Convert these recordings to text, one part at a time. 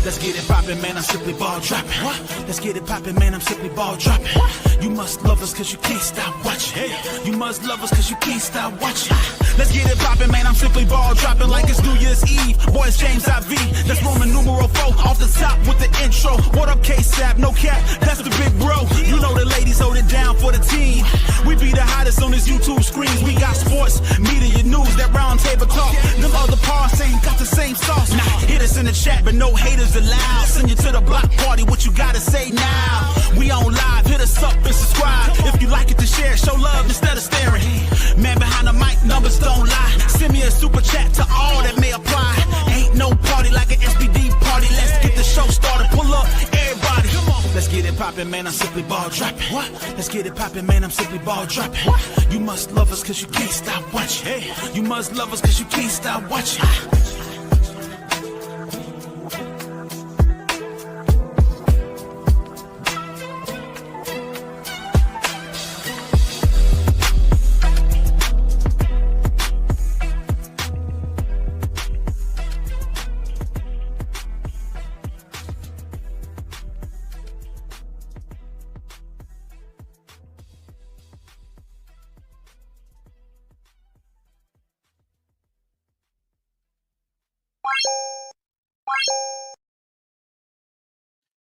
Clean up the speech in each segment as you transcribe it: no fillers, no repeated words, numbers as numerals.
Let's get it poppin', man, I'm simply ball dropping. What? Let's get it poppin', man, I'm simply ball dropping. You must love us cause you can't stop watching. You must love us cause you can't stop watching. Let's get it poppin', man, I'm simply ball dropping like it's New Year's Eve. Boys, James IV, that's Roman numeral 4 off the top with the intro. What up, K-Sap? No cap, that's the big bro. You know the ladies hold it down for the team. We be the hottest on this YouTube screens. We got sports, media, news, that round table talk. Them other parts ain't got the same sauce. Nah, hit us in the chat, but no haters allowed. Send you to the block party, what you gotta say now? We on live, hit us up and subscribe. If you like it to share, show love instead of staring. Man behind the mic, numbers don't lie. Send me a super chat to all that may apply. Ain't no party like an SPD party. Let's get the show started, pull up, everybody. Let's get it poppin', man, I'm simply ball dropping. What? Let's get it poppin', man, I'm simply ball dropping. What? You must love us cause you can't stop watching. Hey, you must love us cause you can't stop watching.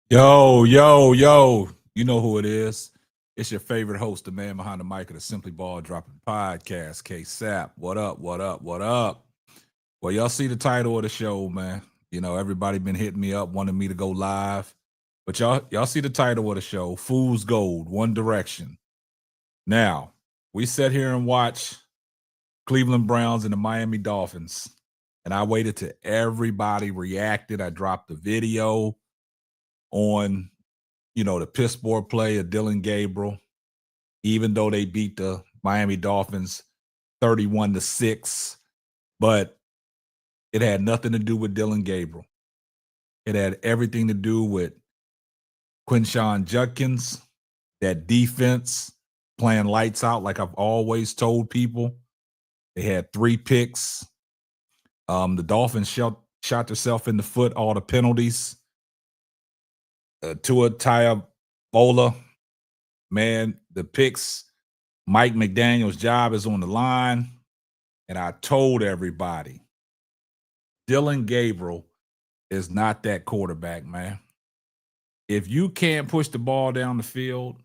Yo, yo, yo. You know who it is. It's your favorite host, the man behind the mic of the Simply Ball Dropping Podcast, K-Sap. What up, what up, what up? Well, y'all see the title of the show, man. You know, everybody been hitting me up, wanting me to go live. But y'all see the title of the show, Fool's Gold, One Direction. Now, we sat here and watched Cleveland Browns and the Miami Dolphins. And I waited till everybody reacted. I dropped the video on, you know, the piss poor play of Dillon Gabriel, even though they beat the Miami Dolphins 31-6. But it had nothing to do with Dillon Gabriel. It had everything to do with Quinshon Judkins, that defense playing lights out like I've always told people. They had 3 picks. The Dolphins shot themselves in the foot, all the penalties. Tua Tagovailoa, man, the picks, Mike McDaniel's job is on the line. And I told everybody, Dillon Gabriel is not that quarterback, man. If you can't push the ball down the field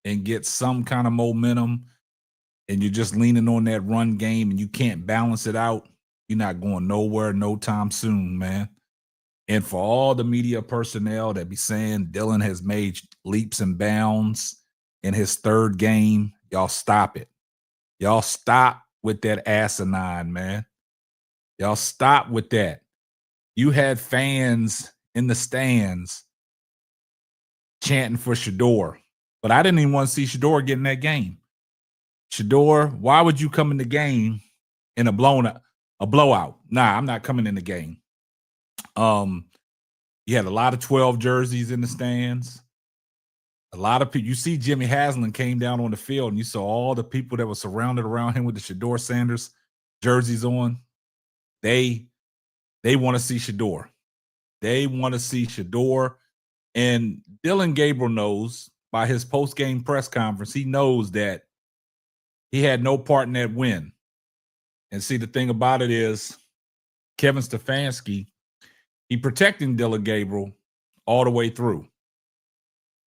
and get some kind of momentum and you're just leaning on that run game and you can't balance it out, you're not going nowhere no time soon, man. And for all the media personnel that be saying Dillon has made leaps and bounds in his 3rd game, y'all stop it. Y'all stop with that asinine, man. Y'all stop with that. You had fans in the stands chanting for Shedeur, but I didn't even want to see Shedeur get in that game. Shedeur, why would you come in the game in a blowout? Nah, I'm not coming in the game. You had a lot of 12 jerseys in the stands. A lot of people. You see Jimmy Haslam came down on the field and you saw all the people that were surrounded around him with the Shedeur Sanders jerseys on. They want to see Shedeur. They want to see Shedeur. And Dillon Gabriel knows by his post-game press conference, he knows that he had no part in that win. And see, the thing about it is Kevin Stefanski, he protecting Dillon Gabriel all the way through.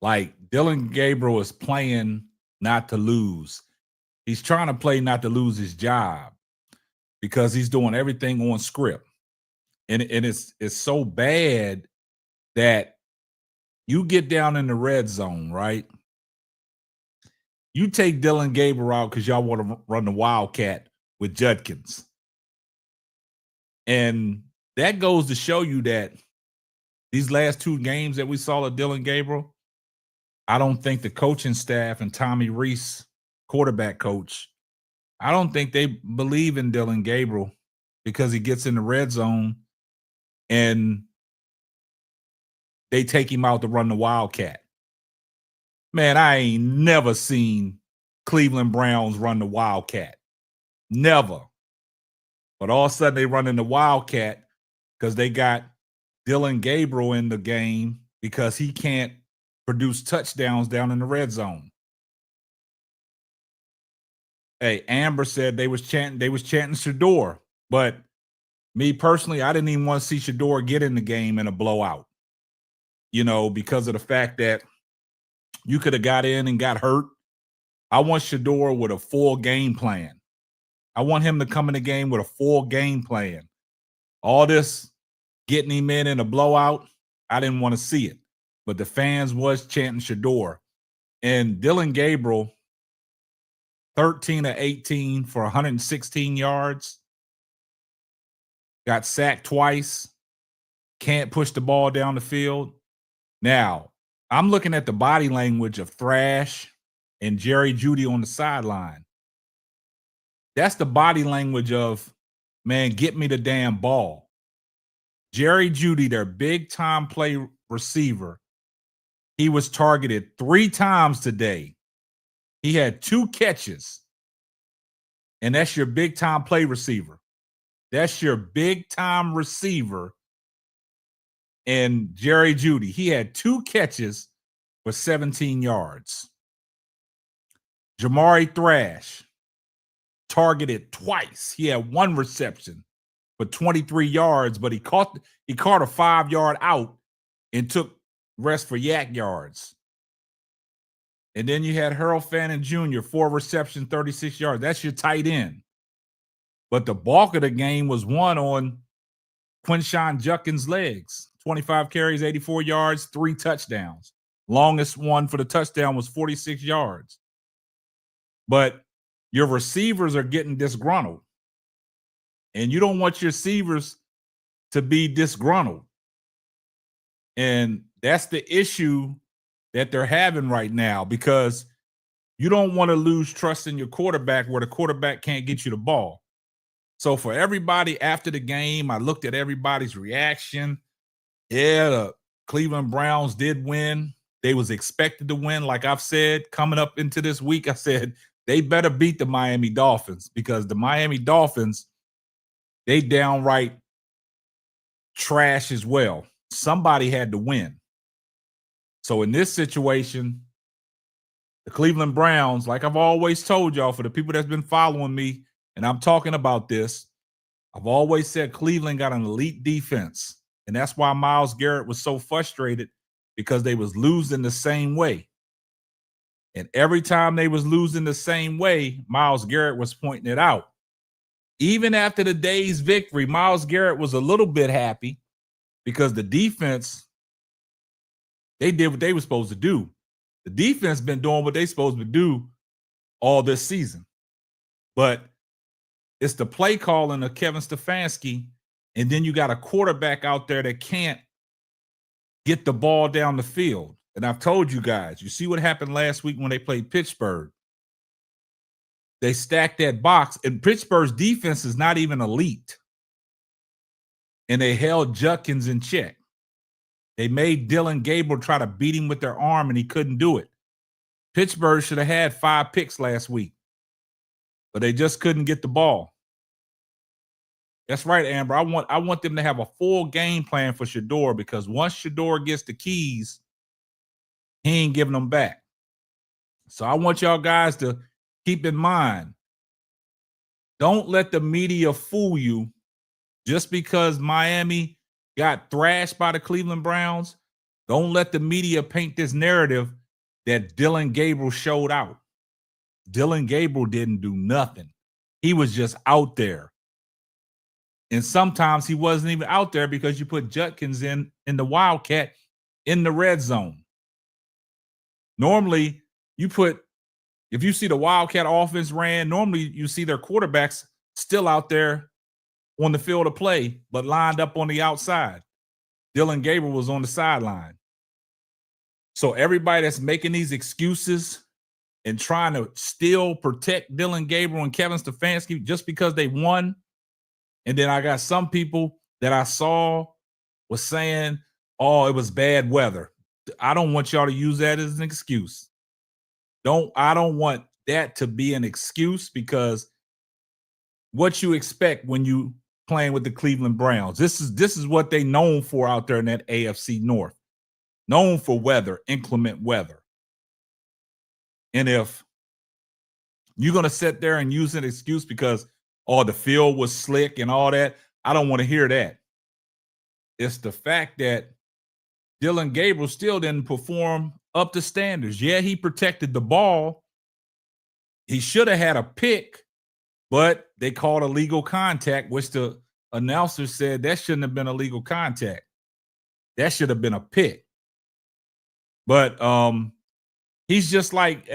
Like, Dillon Gabriel is playing not to lose. He's trying to play not to lose his job because he's doing everything on script. And it's so bad that you get down in the red zone, right? You take Dillon Gabriel out because y'all want to run the Wildcat with Judkins. And that goes to show you that these last 2 games that we saw of Dillon Gabriel, I don't think the coaching staff and Tommy Rees, quarterback coach, I don't think they believe in Dillon Gabriel because he gets in the red zone and they take him out to run the Wildcat. Man, I ain't never seen Cleveland Browns run the Wildcat. Never. But all of a sudden they run in the Wildcat because they got Dillon Gabriel in the game because he can't produce touchdowns down in the red zone. Hey, Amber said they was chanting Shedeur, but me personally, I didn't even want to see Shedeur get in the game in a blowout. Because of the fact that you could have got in and got hurt. I want Shedeur with a full game plan. I want him to come in the game with a full game plan. All this getting him in a blowout, I didn't want to see it. But the fans was chanting Shedeur. And Dillon Gabriel, 13 of 18 for 116 yards. Got sacked twice. Can't push the ball down the field. Now, I'm looking at the body language of Thrash and Jerry Jeudy on the sideline. That's the body language of, man, get me the damn ball. Jerry Jeudy, their big-time play receiver, he was targeted 3 times today. He had 2 catches, and that's your big-time play receiver. That's your big-time receiver. And Jerry Jeudy, he had 2 catches for 17 yards. Jamari Thrash targeted twice. He had 1 reception for 23 yards, but he caught a 5-yard out and took rest for yak yards. And then you had Harold Fannin Jr., 4 receptions, 36 yards. That's your tight end. But the bulk of the game was won on Quinshon Judkins' legs. 25 carries, 84 yards, 3 touchdowns. Longest one for the touchdown was 46 yards. But your receivers are getting disgruntled. And you don't want your receivers to be disgruntled. And that's the issue that they're having right now, because you don't want to lose trust in your quarterback where the quarterback can't get you the ball. So for everybody after the game, I looked at everybody's reaction. Yeah, the Cleveland Browns did win. They was expected to win. Like I've said, coming up into this week, I said they better beat the Miami Dolphins, because the Miami Dolphins, they downright trash as well. Somebody had to win. So in this situation, the Cleveland Browns, like I've always told y'all, for the people that's been following me, and I'm talking about this, I've always said Cleveland got an elite defense. And that's why Myles Garrett was so frustrated, because they was losing the same way. And every time they was losing the same way, Myles Garrett was pointing it out. Even after the day's victory, Myles Garrett was a little bit happy, because the defense, they did what they were supposed to do. The defense been doing what they supposed to do all this season. But it's the play calling of Kevin Stefanski. And then you got a quarterback out there that can't get the ball down the field. And I've told you guys, you see what happened last week when they played Pittsburgh. They stacked that box, and Pittsburgh's defense is not even elite. And they held Judkins in check. They made Dillon Gabriel try to beat him with their arm, and he couldn't do it. Pittsburgh should have had 5 picks last week, but they just couldn't get the ball. That's right, Amber. I want them to have a full game plan for Shedeur, because once Shedeur gets the keys, he ain't giving them back. So I want y'all guys to keep in mind, don't let the media fool you just because Miami got thrashed by the Cleveland Browns. Don't let the media paint this narrative that Dillon Gabriel showed out. Dillon Gabriel didn't do nothing. He was just out there. And sometimes he wasn't even out there because you put Judkins in the Wildcat in the red zone. Normally, if you see the Wildcat offense ran, normally you see their quarterbacks still out there on the field of play, but lined up on the outside. Dillon Gabriel was on the sideline. So everybody that's making these excuses and trying to still protect Dillon Gabriel and Kevin Stefanski just because they won. And then I got some people that I saw was saying, oh, it was bad weather. I don't want y'all to use that as an excuse. I don't want that to be an excuse, because what you expect when you playing with the Cleveland Browns. This is what they known for out there in that AFC North. Known for weather, inclement weather. And if you're going to sit there and use an excuse because, oh, the field was slick and all that, I don't want to hear that. It's the fact that Dillon Gabriel still didn't perform up to standards. Yeah, he protected the ball. He should have had a pick, but they called illegal contact, which the announcer said that shouldn't have been illegal contact. That should have been a pick. But he's just like,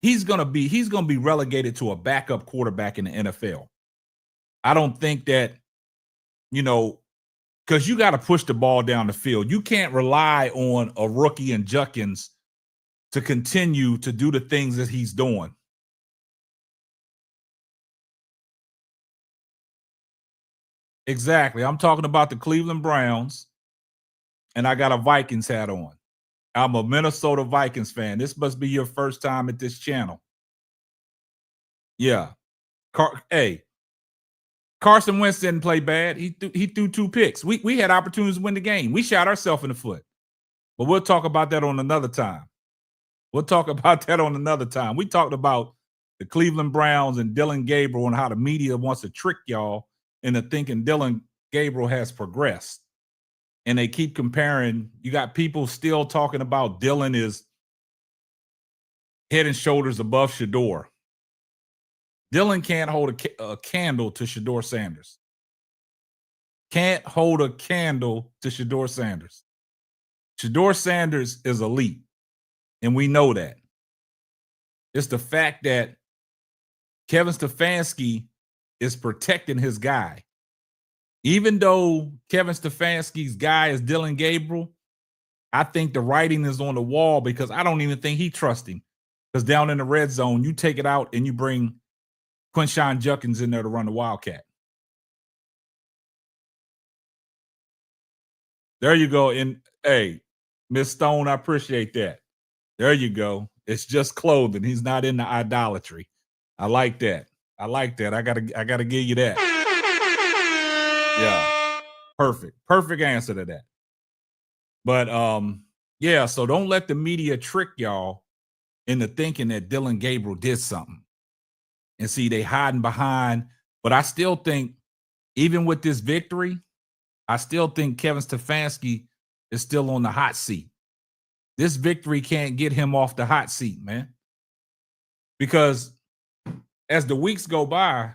he's gonna be relegated to a backup quarterback in the NFL. I don't think that, because you got to push the ball down the field. You can't rely on a rookie and Judkins to continue to do the things that he's doing. Exactly. I'm talking about the Cleveland Browns, and I got a Vikings hat on. I'm a Minnesota Vikings fan. This must be your first time at this channel. Yeah. Carson Wentz didn't play bad. He threw 2 picks. We had opportunities to win the game. We shot ourselves in the foot. But we'll talk about that on another time. We talked about the Cleveland Browns and Dillon Gabriel and how the media wants to trick y'all into thinking Dillon Gabriel has progressed. And they keep comparing. You got people still talking about Dillon is head and shoulders above Shedeur. Dillon can't hold a candle to Shedeur Sanders. Can't hold a candle to Shedeur Sanders. Shedeur Sanders is elite, and we know that. It's the fact that Kevin Stefanski is protecting his guy. Even though Kevin Stefanski's guy is Dillon Gabriel, I think the writing is on the wall because I don't even think he trusts him. Because down in the red zone, you take it out and you bring Quinshon Judkins in there to run the Wildcat. There you go. And hey, Miss Stone, I appreciate that. There you go. It's just clothing. He's not into idolatry. I like that. I gotta give you that. Yeah. Perfect answer to that. But yeah, so don't let the media trick y'all into thinking that Dillon Gabriel did something. And see, they hiding behind. But I still think, even with this victory, I still think Kevin Stefanski is still on the hot seat. This victory can't get him off the hot seat, man. Because as the weeks go by,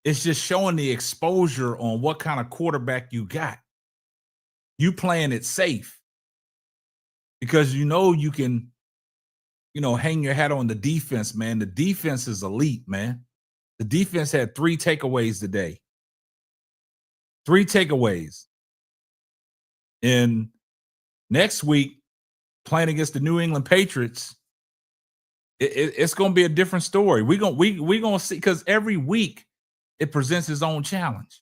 it's just showing the exposure on what kind of quarterback you got. You playing it safe. Because you can, hang your hat on the defense, man. The defense is elite, man. The defense had 3 takeaways today. 3 takeaways. And next week, playing against the New England Patriots, it's going to be a different story. We're going to see, because every week it presents its own challenge.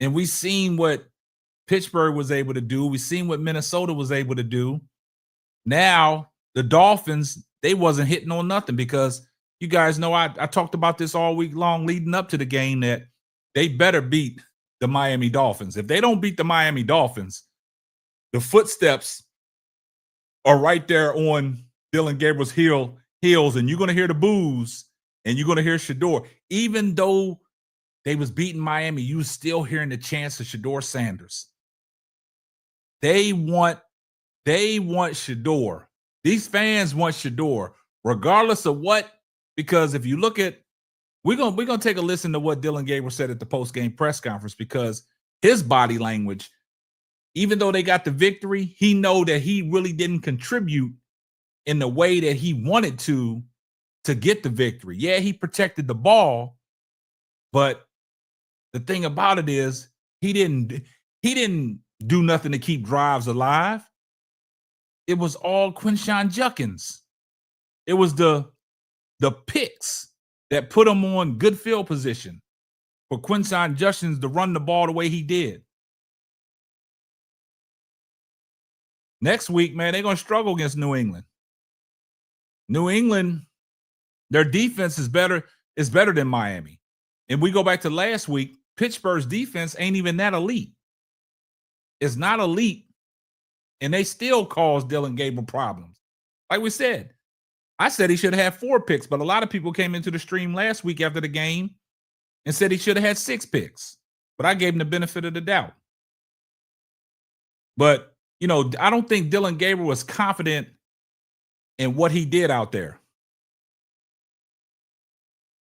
And we've seen what Pittsburgh was able to do. We've seen what Minnesota was able to do. Now, the Dolphins, they wasn't hitting on nothing because you guys know I talked about this all week long leading up to the game that they better beat the Miami Dolphins. If they don't beat the Miami Dolphins, the footsteps are right there on Dillon Gabriel's heels, and you're going to hear the boos, and you're going to hear Shedeur. Even though they was beating Miami, you was still hearing the chants of Shedeur Sanders. They want Shedeur. These fans want Shedeur, regardless of what, because if you look at, we're gonna take a listen to what Dillon Gabriel said at the post-game press conference, because his body language, even though they got the victory, he know that he really didn't contribute in the way that he wanted to get the victory. Yeah, he protected the ball, but the thing about it is he didn't do nothing to keep drives alive. It was all Quinshon Judkins. It was the picks that put him on good field position for Quinshon Judkins to run the ball the way he did. Next week, man, they're going to struggle against New England. New England, their defense is better than Miami. And we go back to last week, Pittsburgh's defense ain't even that elite. It's not elite, and they still cause Dillon Gabriel problems. Like we said, I said he should have had 4 picks, but a lot of people came into the stream last week after the game and said he should have had 6 picks. But I gave him the benefit of the doubt. But, you know, I don't think Dillon Gabriel was confident in what he did out there.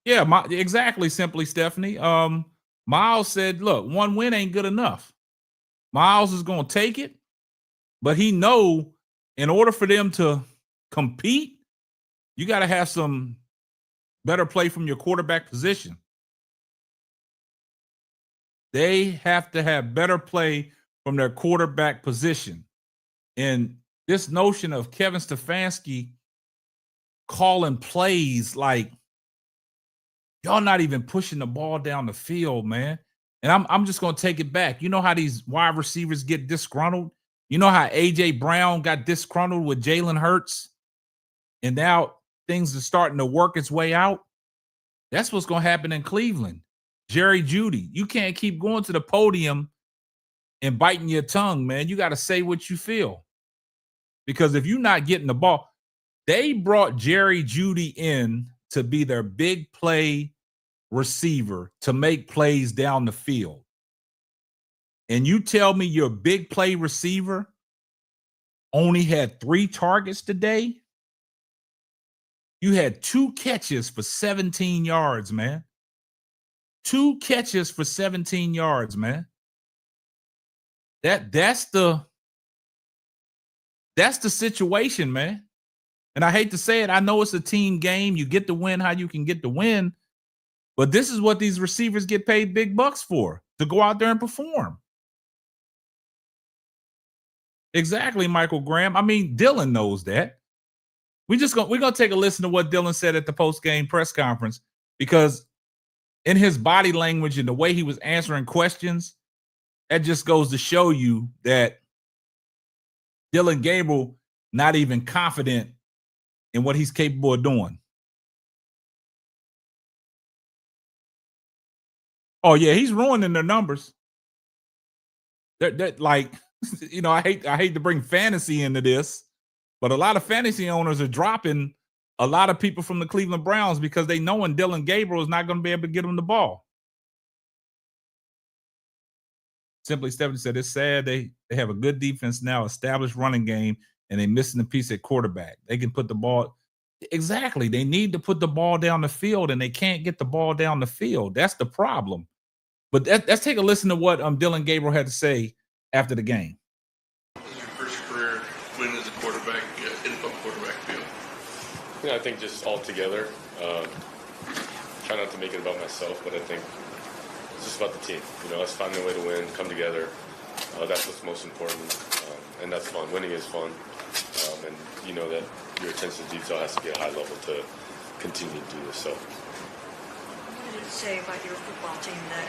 Yeah, exactly, simply, Stephanie. Miles said, look, 1 win ain't good enough. Miles is going to take it, but he know in order for them to compete, you got to have some better play from your quarterback position. They have to have better play from their quarterback position. And this notion of Kevin Stefanski calling plays like, y'all not even pushing the ball down the field, man. And I'm just going to take it back. You know how these wide receivers get disgruntled? You know how A.J. Brown got disgruntled with Jalen Hurts? And now things are starting to work its way out? That's what's going to happen in Cleveland. Jerry Jeudy, you can't keep going to the podium and biting your tongue, man. You got to say what you feel. Because if you're not getting the ball, they brought Jerry Jeudy in to be their big play receiver to make plays down the field. And you tell me your big play receiver only had 3 targets today? You had 2 catches for 17 yards, man. 2 catches for 17 yards, man. That's the situation, man. And I hate to say it. I know it's a team game. You get the win how you can get the win. But this is what these receivers get paid big bucks for, to go out there and perform. Exactly, Michael Graham. I mean, Dillon knows that. We're gonna take a listen to what Dillon said at the post-game press conference, because in his body language and the way he was answering questions, that just goes to show you that Dillon Gabriel not even confident in what he's capable of doing. Oh yeah, he's ruining their numbers. That like, you know, I hate to bring fantasy into this, but a lot of fantasy owners are dropping a lot of people from the Cleveland Browns because they know Dillon Gabriel is not going to be able to get them the ball. Simply Stephanie said, it's sad they have a good defense now, established running game, and they're missing a piece at quarterback. They can put the ball. Exactly. They need to put the ball down the field, and they can't get the ball down the field. That's the problem. But let's take a listen to what Dillon Gabriel had to say after the game. This is your first career win as a quarterback, NFL quarterback field. Yeah, I think just all together. Try not to make it about myself, but I think it's just about the team. You know, us finding a way to win, come together. That's what's most important, and that's fun. Winning is fun, and you know that your attention to detail has to be at a high level to continue to do this. So, what did it say about your football team that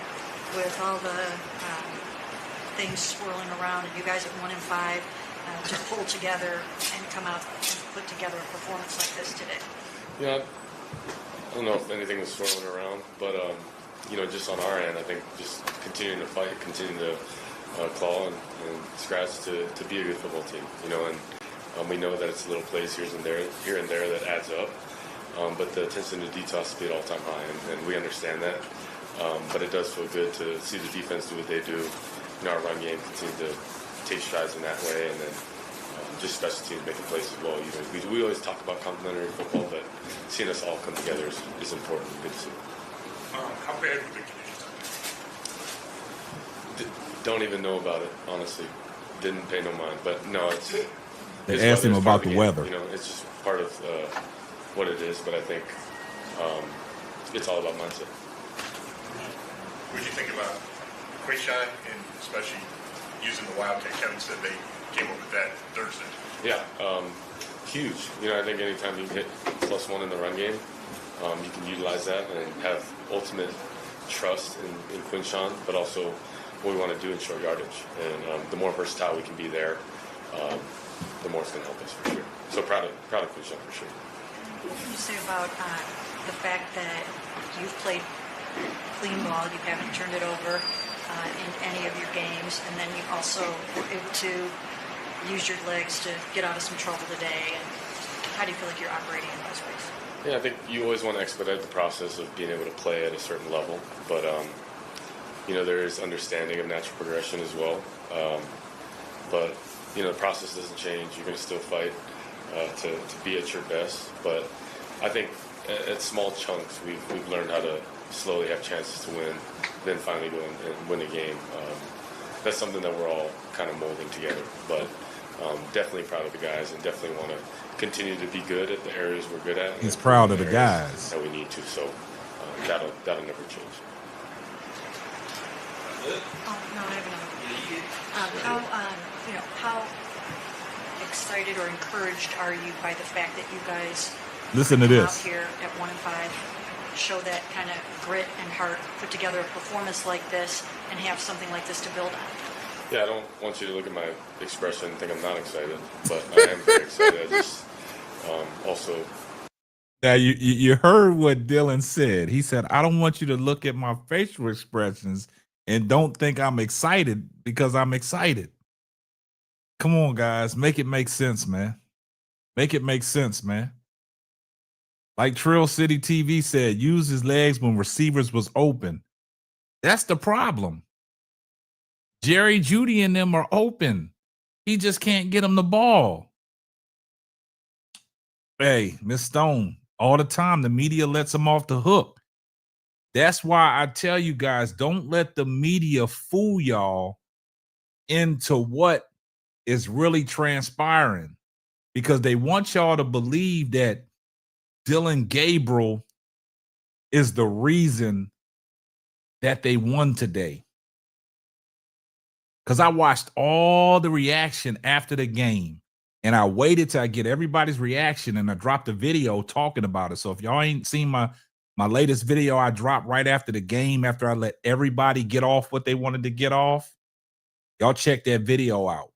with all the things swirling around and you guys at 1-5 to pull together and come out and put together a performance like this today? Yeah, I don't know if anything was swirling around, but you know, just on our end, I think just continuing to fight, continuing to claw and scratch to be a good football team. You know, and we know that it's little plays here and there that adds up. But the attention to detail has to be at all-time high, and we understand that. But it does feel good to see the defense do what they do. You know, our run game continue to take strides in that way, and then just special teams making plays as well. You know, we always talk about complementary football, but seeing us all come together is important and good to see. How bad were the conditions? Don't even know about it, honestly. Didn't pay no mind, but no, it's. They asked him about the weather. You know, it's just part of what it is, but I think it's all about mindset. What do you think about Quayshawn and especially using the Wildcat? Kevin said they came up with that Thursday. Yeah, huge. You know, I think anytime you hit +1 in the run game, you can utilize that and have ultimate trust in Quayshawn, but also what we want to do in short yardage. And the more versatile we can be there, the more it's going to help us for sure. So proud of Quayshawn for sure. What can you say about the fact that you've played clean ball. You haven't turned it over in any of your games, and then you also were able to use your legs to get out of some trouble today. And how do you feel like you're operating in those ways? Yeah, I think you always want to expedite the process of being able to play at a certain level, but there is understanding of natural progression as well. But the process doesn't change. You're going to still fight to be at your best. But I think at small chunks, we've learned how to slowly have chances to win, then finally go and win a game. That's something that we're all kind of molding together. But definitely proud of the guys, and definitely want to continue to be good at the areas we're good at. He's proud of the guys that we need to. So that'll never change. Oh, no, I have another. How excited or encouraged are you by the fact that you guys listen to come this out here at 1-5, show that kind of grit and heart, put together a performance like this, and have something like this to build on? Yeah, I don't want you to look at my expression and think I'm not excited, but I am very excited. I just also. Now you heard what Dillon said. He said, "I don't want you to look at my facial expressions and don't think I'm excited because I'm excited." Come on, guys, make it make sense, man. Make it make sense, man. Like Trill City TV said, use his legs when receivers was open. That's the problem. Jerry Jeudy and them are open. He just can't get them the ball. Hey, Miss Stone, all the time the media lets him off the hook. That's why I tell you guys, don't let the media fool y'all into what is really transpiring, because they want y'all to believe that Dillon Gabriel is the reason that they won today. Because I watched all the reaction after the game, and I waited till I get everybody's reaction, and I dropped a video talking about it. So if y'all ain't seen my latest video I dropped right after the game, after I let everybody get off what they wanted to get off, y'all check that video out.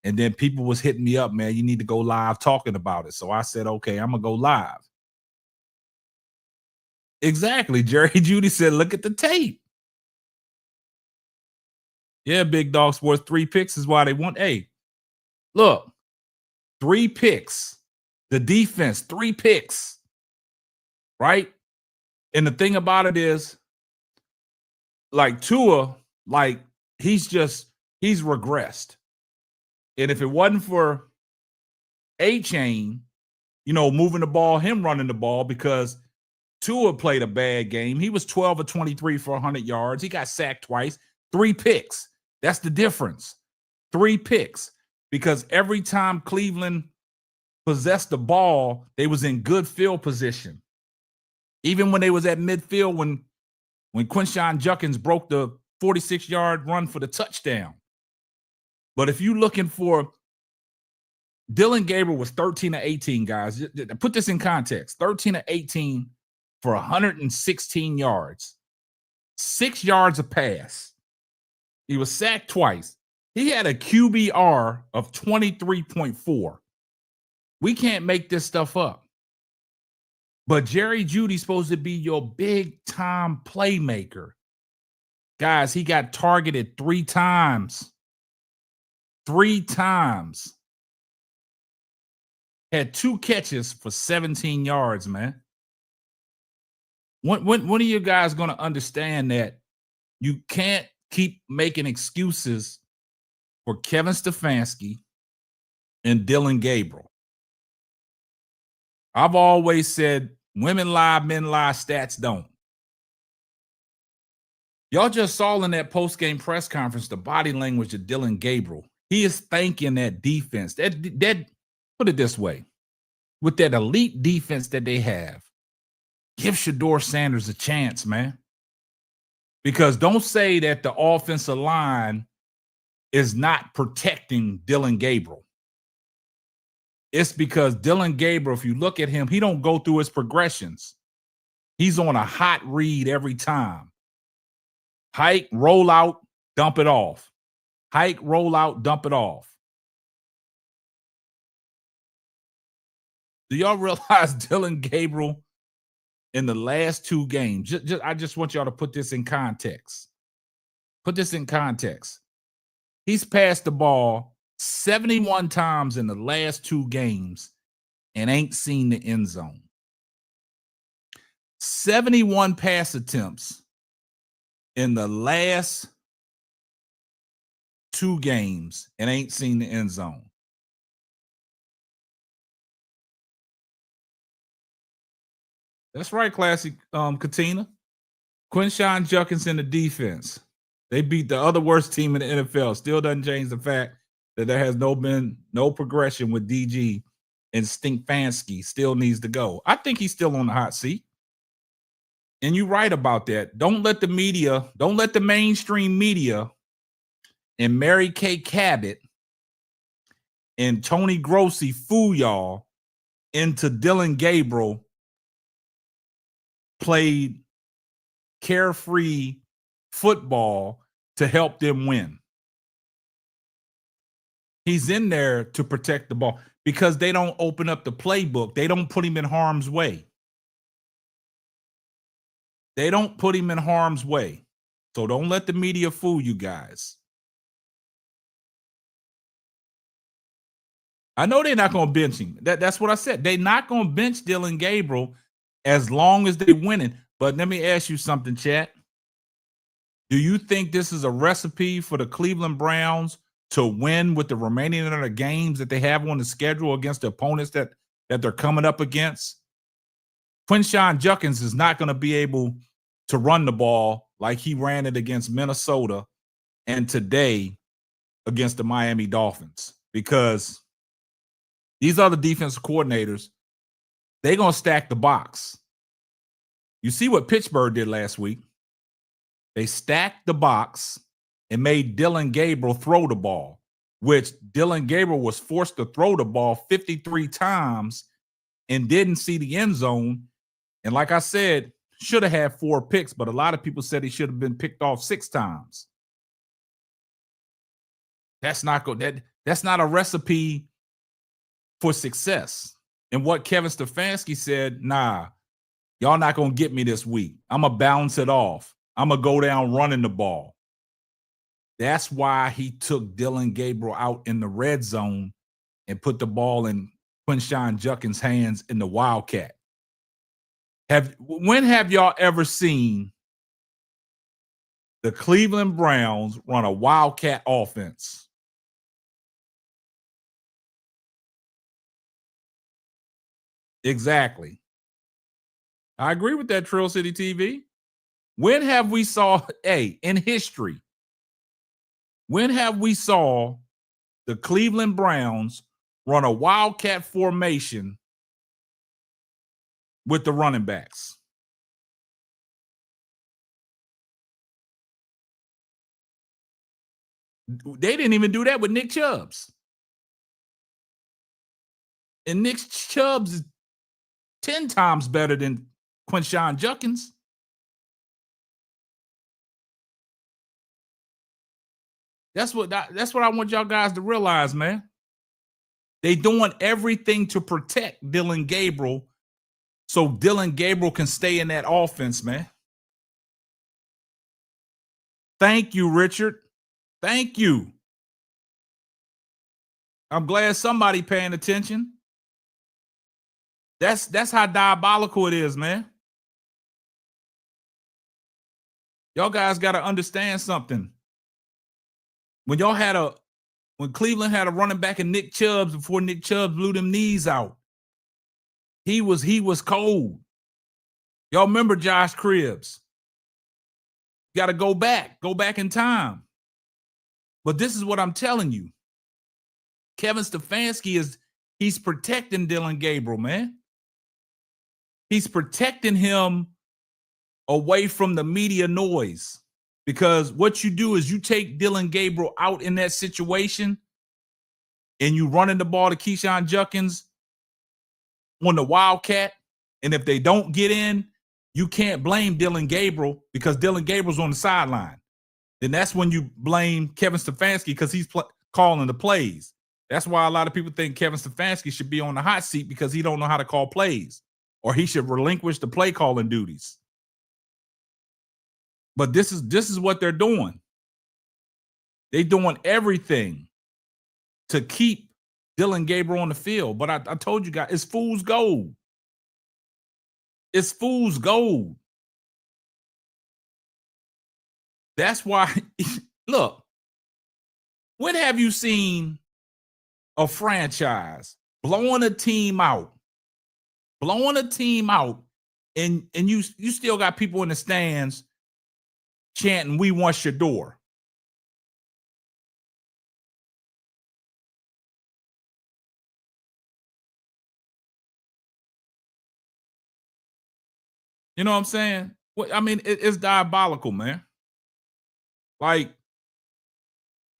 And then people was hitting me up, man, you need to go live talking about it. So I said, okay, I'm going to go live. Exactly. Jerry Jeudy said, look at the tape. Yeah, Big Dog Sports, 3 picks is why they want. Hey, look, 3 picks. The defense, 3 picks. Right? And the thing about it is, like Tua, like he's regressed. And if it wasn't for A-Chain, moving the ball, him running the ball, because Tua played a bad game. He was 12 of 23 for 100 yards. He got sacked twice, 3 picks. That's the difference. 3 picks. Because every time Cleveland possessed the ball, they was in good field position. Even when they was at midfield, when Quinshon Judkins broke the 46-yard run for the touchdown. But if you're looking for, Dillon Gabriel was 13 of 18, guys. Put this in context. 13 of 18 for 116 yards. 6 yards a pass. He was sacked twice. He had a QBR of 23.4. We can't make this stuff up. But Jerry Jeudy's supposed to be your big-time playmaker. Guys, he got targeted 3 times. 3 times. Had 2 catches for 17 yards, man. When are you guys going to understand that you can't keep making excuses for Kevin Stefanski and Dillon Gabriel? I've always said women lie, men lie, stats don't. Y'all just saw in that post-game press conference the body language of Dillon Gabriel. He is thanking that defense. That put it this way, with that elite defense that they have, give Shedeur Sanders a chance, man. Because don't say that the offensive line is not protecting Dillon Gabriel. It's because Dillon Gabriel, if you look at him, he don't go through his progressions. He's on a hot read every time. Hike, roll out, dump it off. Hike, roll out, dump it off. Do y'all realize Dillon Gabriel in the last 2 games. I just want y'all to put this in context. Put this in context. He's passed the ball 71 times in the last 2 games and ain't seen the end zone. 71 pass attempts in the last 2 games and ain't seen the end zone. That's right, classic Katina. Quinshon Judkins in the defense. They beat the other worst team in the NFL. Still doesn't change the fact that there has been no progression with DG, and Stefanski still needs to go. I think he's still on the hot seat. And you're right about that. Don't let the mainstream media and Mary Kay Cabot and Tony Grossi fool y'all into Dillon Gabriel played carefree football to help them win. He's in there to protect the ball because they don't open up the playbook. They don't put him in harm's way. They don't put him in harm's way. So don't let the media fool you guys. I know they're not going to bench him. That's what I said. They're not going to bench Dillon Gabriel as long as they're winning. But let me ask you something, chat. Do you think this is a recipe for the Cleveland Browns to win with the remaining of the games that they have on the schedule against the opponents that they're coming up against? Quinshon Judkins is not going to be able to run the ball like he ran it against Minnesota and today against the Miami Dolphins, because these other defensive coordinators, they're going to stack the box. You see what Pittsburgh did last week. They stacked the box and made Dillon Gabriel throw the ball, which Dillon Gabriel was forced to throw the ball 53 times and didn't see the end zone. And like I said, should have had 4 picks, but a lot of people said he should have been picked off 6 times. That's not good. That's not a recipe for success. And what Kevin Stefanski said, nah, y'all not going to get me this week. I'm going to bounce it off. I'm going to go down running the ball. That's why he took Dillon Gabriel out in the red zone and put the ball in Quinshon Judkins' hands in the Wildcat. When have y'all ever seen the Cleveland Browns run a Wildcat offense? Exactly. I agree with that, Trill City TV. When have we saw, in history, when have we saw the Cleveland Browns run a Wildcat formation with the running backs? They didn't even do that with Nick Chubbs. And Nick Chubbs is 10 times better than Quinshon Judkins. That's what I want y'all guys to realize, man. They doing everything to protect Dillon Gabriel so Dillon Gabriel can stay in that offense, man. Thank you, Richard. Thank you. I'm glad somebody paying attention. That's how diabolical it is, man. Y'all guys got to understand something. When Cleveland had a running back in Nick Chubbs before Nick Chubbs blew them knees out, he was cold. Y'all remember Josh Cribbs? Got to go back in time. But this is what I'm telling you. Kevin Stefanski he's protecting Dillon Gabriel, man. He's protecting him away from the media noise. Because what you do is you take Dillon Gabriel out in that situation and you running the ball to Quinshon Judkins on the Wildcat. And if they don't get in, you can't blame Dillon Gabriel because Dillon Gabriel's on the sideline. Then that's when you blame Kevin Stefanski because he's calling the plays. That's why a lot of people think Kevin Stefanski should be on the hot seat because he don't know how to call plays. or he should relinquish the play calling duties. But this is what they're doing. They're doing everything to keep Dillon Gabriel on the field. But I told you guys, it's fool's gold. It's fool's gold. That's why, look, when have you seen a franchise blowing a team out, and you still got people in the stands chanting, "We want Shedeur"? You know what I'm saying? I mean, it's diabolical, man. Like,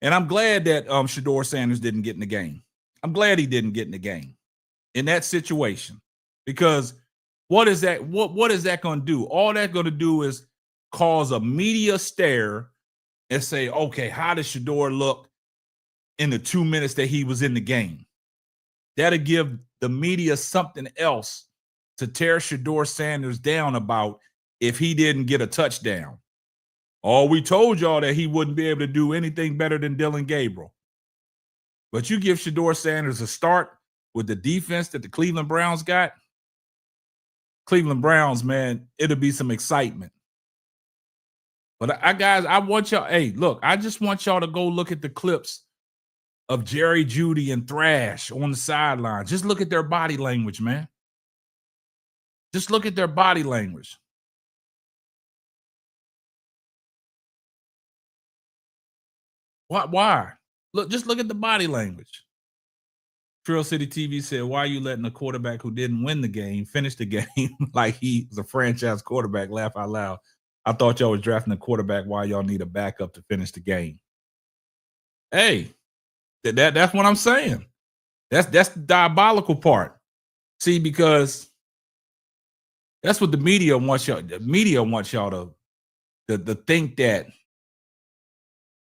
and I'm glad that Shedeur Sanders didn't get in the game. I'm glad he didn't get in the game in that situation, because what is that? What is that going to do? All that's going to do is cause a media stare and say, okay, how does Shedeur look in the 2 minutes that he was in the game? That'll give the media something else to tear Shedeur Sanders down about if he didn't get a touchdown. Oh, we told y'all that he wouldn't be able to do anything better than Dillon Gabriel. But you give Shedeur Sanders a start with the defense that the Cleveland Browns got. Cleveland Browns, man, it'll be some excitement. But guys, I want y'all, hey, look, I just want y'all to go look at the clips of Jerry Jeudy and Thrash on the sideline. Just look at their body language, man. Just look at their body language. Why? Look, just look at the body language. Trail City TV said, why are you letting a quarterback who didn't win the game finish the game like he was a franchise quarterback? Laugh out loud. I thought y'all was drafting a quarterback while y'all need a backup to finish the game. Hey, that's what I'm saying. That's the diabolical part. See, because that's what the media wants y'all. The media wants y'all to think that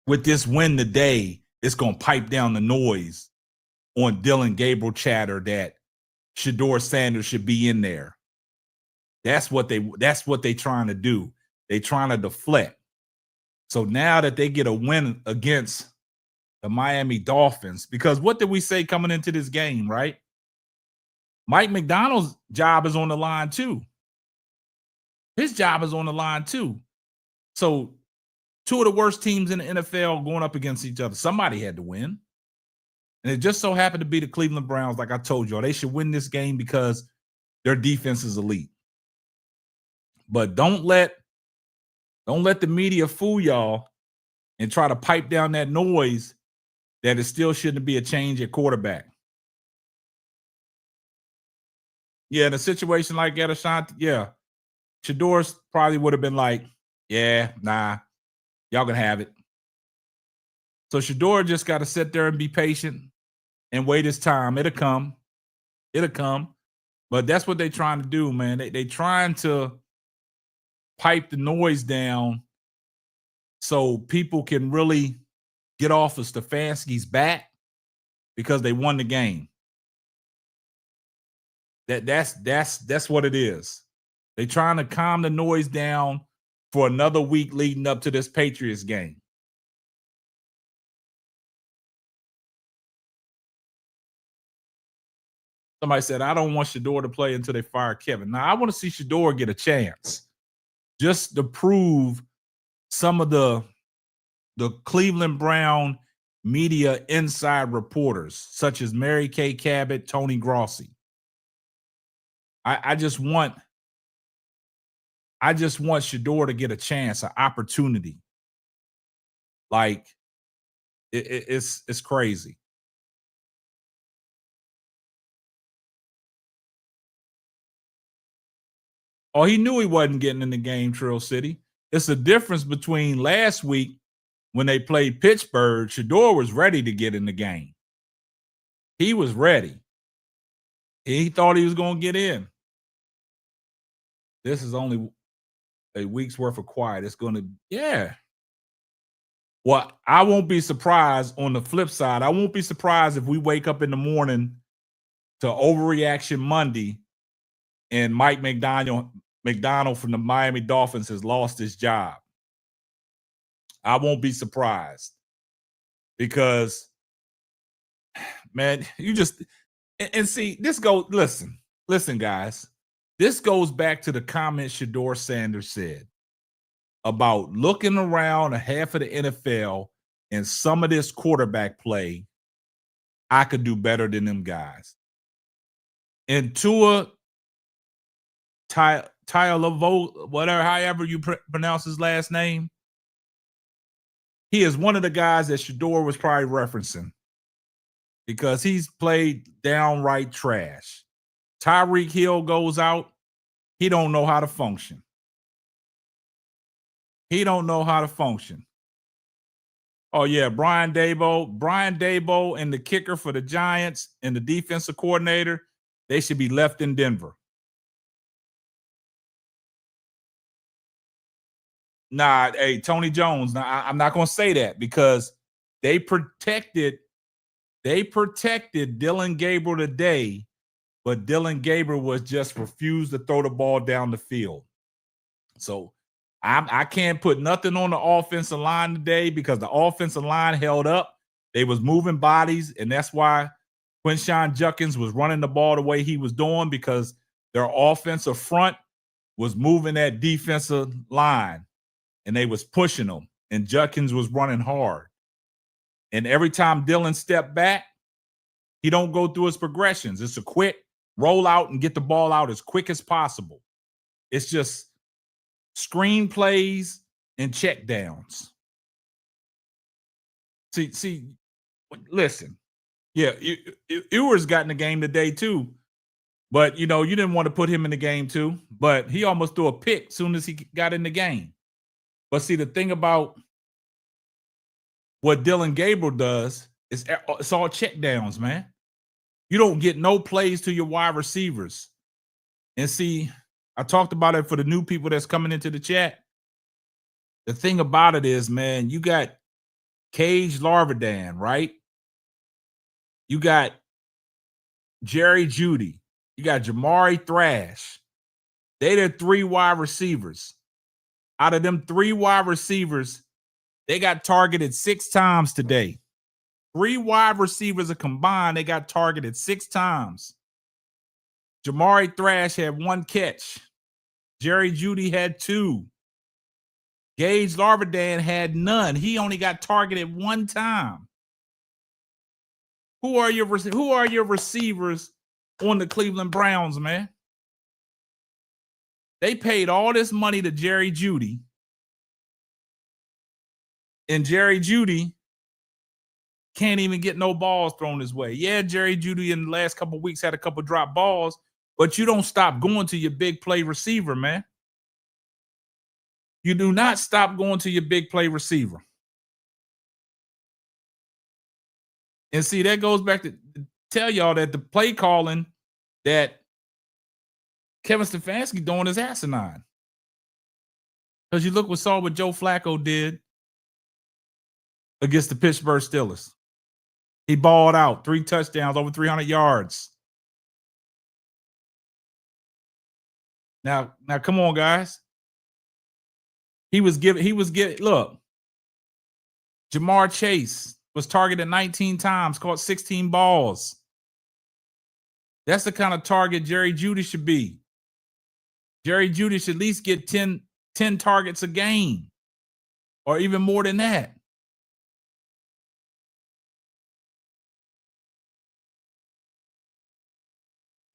with this win today, it's going to pipe down the noise on Dillon Gabriel chatter that Shedeur Sanders should be in there. That's what they trying to do. They trying to deflect. So now that they get a win against the Miami Dolphins, because what did we say coming into this game, right? Mike McDonald's job is on the line too. His job is on the line too. So two of the worst teams in the NFL going up against each other. Somebody had to win. And it just so happened to be the Cleveland Browns. Like I told y'all, they should win this game because their defense is elite. But don't let the media fool y'all and try to pipe down that noise that it still shouldn't be a change at quarterback. Yeah, in a situation like that, Ashanti, yeah, Shedeur probably would have been like, yeah, nah, y'all can have it. So Shedeur just got to sit there and be patient and wait his time. It'll come. It'll come. But that's what they're trying to do, man. They trying to pipe the noise down so people can really get off of Stefanski's back because they won the game. That's what it is. They're trying to calm the noise down for another week leading up to this Patriots game. Somebody said, I don't want Shedeur to play until they fire Kevin. Now, I want to see Shedeur get a chance just to prove some of the Cleveland Brown media inside reporters, such as Mary Kay Cabot, Tony Grossi. I just want Shedeur to get a chance, an opportunity. Like, it's crazy. Oh, he knew he wasn't getting in the game, Trail City. It's a difference between last week when they played Pittsburgh. Shedeur was ready to get in the game. He was ready. He thought he was going to get in. This is only a week's worth of quiet. It's going to, yeah. Well, I won't be surprised on the flip side. I won't be surprised if we wake up in the morning to Overreaction Monday and Mike McDonald from the Miami Dolphins has lost his job. I won't be surprised because, man, you just and see this go. Listen, guys. This goes back to the comment Shedeur Sanders said about looking around a half of the NFL and some of this quarterback play. I could do better than them guys. And Tua Tagovailoa, whatever, however you pronounce his last name, he is one of the guys that Shedeur was probably referencing because he's played downright trash. Tyreek Hill goes out. He don't know how to function. Oh, yeah, Brian Daboll and the kicker for the Giants and the defensive coordinator, they should be left in Denver. Nah, hey, Tony Jones. Now, I'm not going to say that because they protected Dillon Gabriel today, but Dillon Gabriel was just refused to throw the ball down the field. So I can't put nothing on the offensive line today because the offensive line held up. They was moving bodies, and that's why Quinshon Judkins was running the ball the way he was doing because their offensive front was moving that defensive line, and they was pushing them, and Judkins was running hard. And every time Dillon stepped back, he don't go through his progressions. It's a quick roll out and get the ball out as quick as possible. It's just screen plays and check downs. See, listen. Yeah, Ewers got in the game today too, but you didn't want to put him in the game too. But he almost threw a pick as soon as he got in the game. But see, the thing about what Dillon Gabriel does is it's all check downs, man. You don't get no plays to your wide receivers. And see, I talked about it for the new people that's coming into the chat. The thing about it is, man, you got Cage Larvadan, right? You got Jerry Jeudy. You got Jamari Thrash. They're the 3 wide receivers. Out of them 3 wide receivers, they got targeted 6 times today. 3 wide receivers are combined. They got targeted 6 times. Jamari Thrash had 1 catch. Jerry Jeudy had 2. Gage Larvadan had none. He only got targeted 1 time. Who are your receivers on the Cleveland Browns, man? They paid all this money to Jerry Jeudy. And Jerry Jeudy can't even get no balls thrown his way. Yeah, Jerry Jeudy in the last couple of weeks had a couple drop balls, but you don't stop going to your big play receiver, man. You do not stop going to your big play receiver. And see, that goes back to tell y'all that the play calling that Kevin Stefanski doing is asinine. Because you look what Joe Flacco did against the Pittsburgh Steelers. He balled out 3 touchdowns, over 300 yards. Now, come on, guys. Look, Jamar Chase was targeted 19 times, caught 16 balls. That's the kind of target Jerry Jeudy should be. Jerry Jeudy should at least get 10 targets a game or even more than that.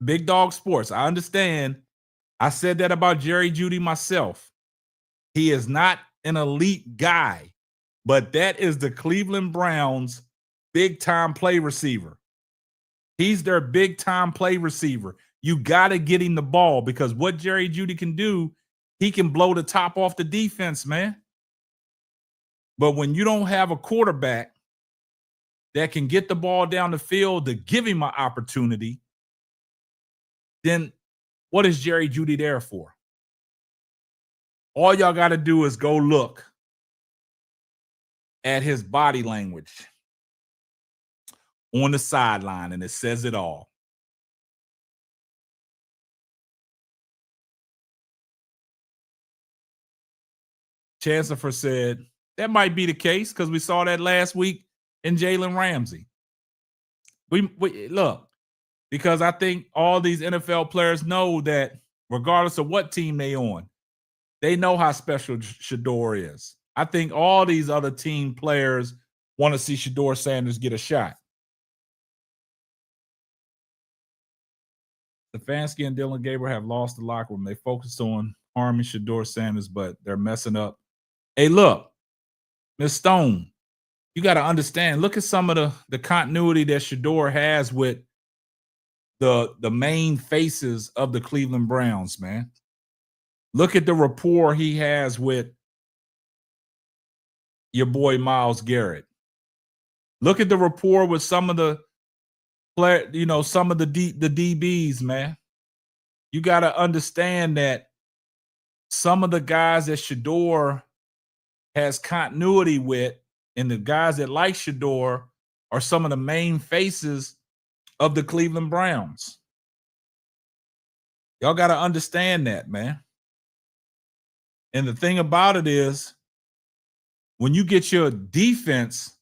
Big Dog Sports. I understand. I said that about Jerry Jeudy myself. He is not an elite guy, but that is the Cleveland Browns' big-time play receiver. He's their big-time play receiver. You got to get him the ball because what Jerry Jeudy can do, he can blow the top off the defense, man. But when you don't have a quarterback that can get the ball down the field to give him an opportunity, then what is Jerry Jeudy there for? All y'all got to do is go look at his body language on the sideline, and it says it all. Chancellor said that might be the case because we saw that last week in Jalen Ramsey. We look, because I think all these NFL players know that regardless of what team they on, they know how special Shedeur is. I think all these other team players want to see Shedeur Sanders get a shot. Stefanski and Dillon Gabriel have lost the locker room. They focused on harming Shedeur Sanders, but they're messing up. Hey, look, Ms. Stone, you got to understand. Look at some of the continuity that Shedeur has with the main faces of the Cleveland Browns, man. Look at the rapport he has with your boy Myles Garrett. Look at the rapport with some of the player, some of the DBs, man. You got to understand that some of the guys that Shedeur has continuity with, and the guys that like Shedeur are some of the main faces of the Cleveland Browns. Y'all got to understand that, man. And the thing about it is, when you get your defense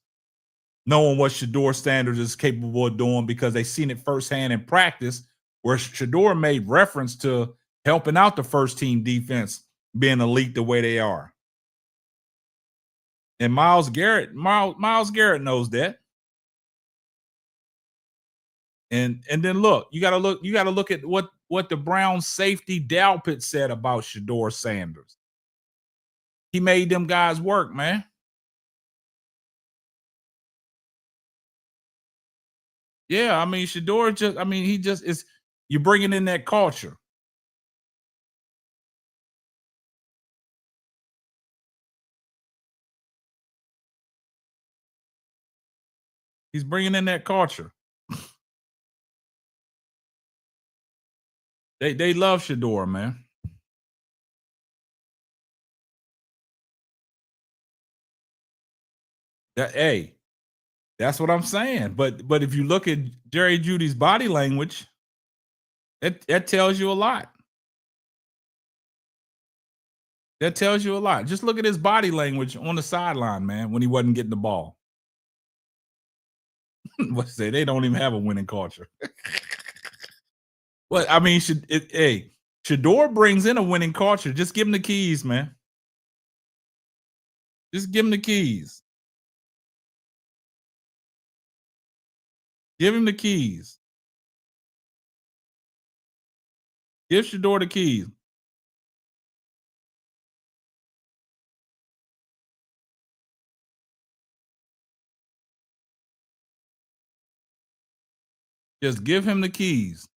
knowing what Shedeur Sanders is capable of doing because they've seen it firsthand in practice, where Shedeur made reference to helping out the first team defense being elite the way they are. And Myles Garrett knows that. And then look, you gotta look at what the Browns safety Dalpit said about Shedeur Sanders. He made them guys work, man. Yeah, I mean, Shedeur he just is, you're bringing in that culture. He's bringing in that culture. They love Shedeur, man. That's what I'm saying. But if you look at Jerry Jeudy's body language, that tells you a lot. That tells you a lot. Just look at his body language on the sideline, man, when he wasn't getting the ball. What say? They don't even have a winning culture. Well, I mean, Shedeur brings in a winning culture. Just give him the keys, man. Just give him the keys. Give him the keys. Give Shedeur the keys. Just give him the keys.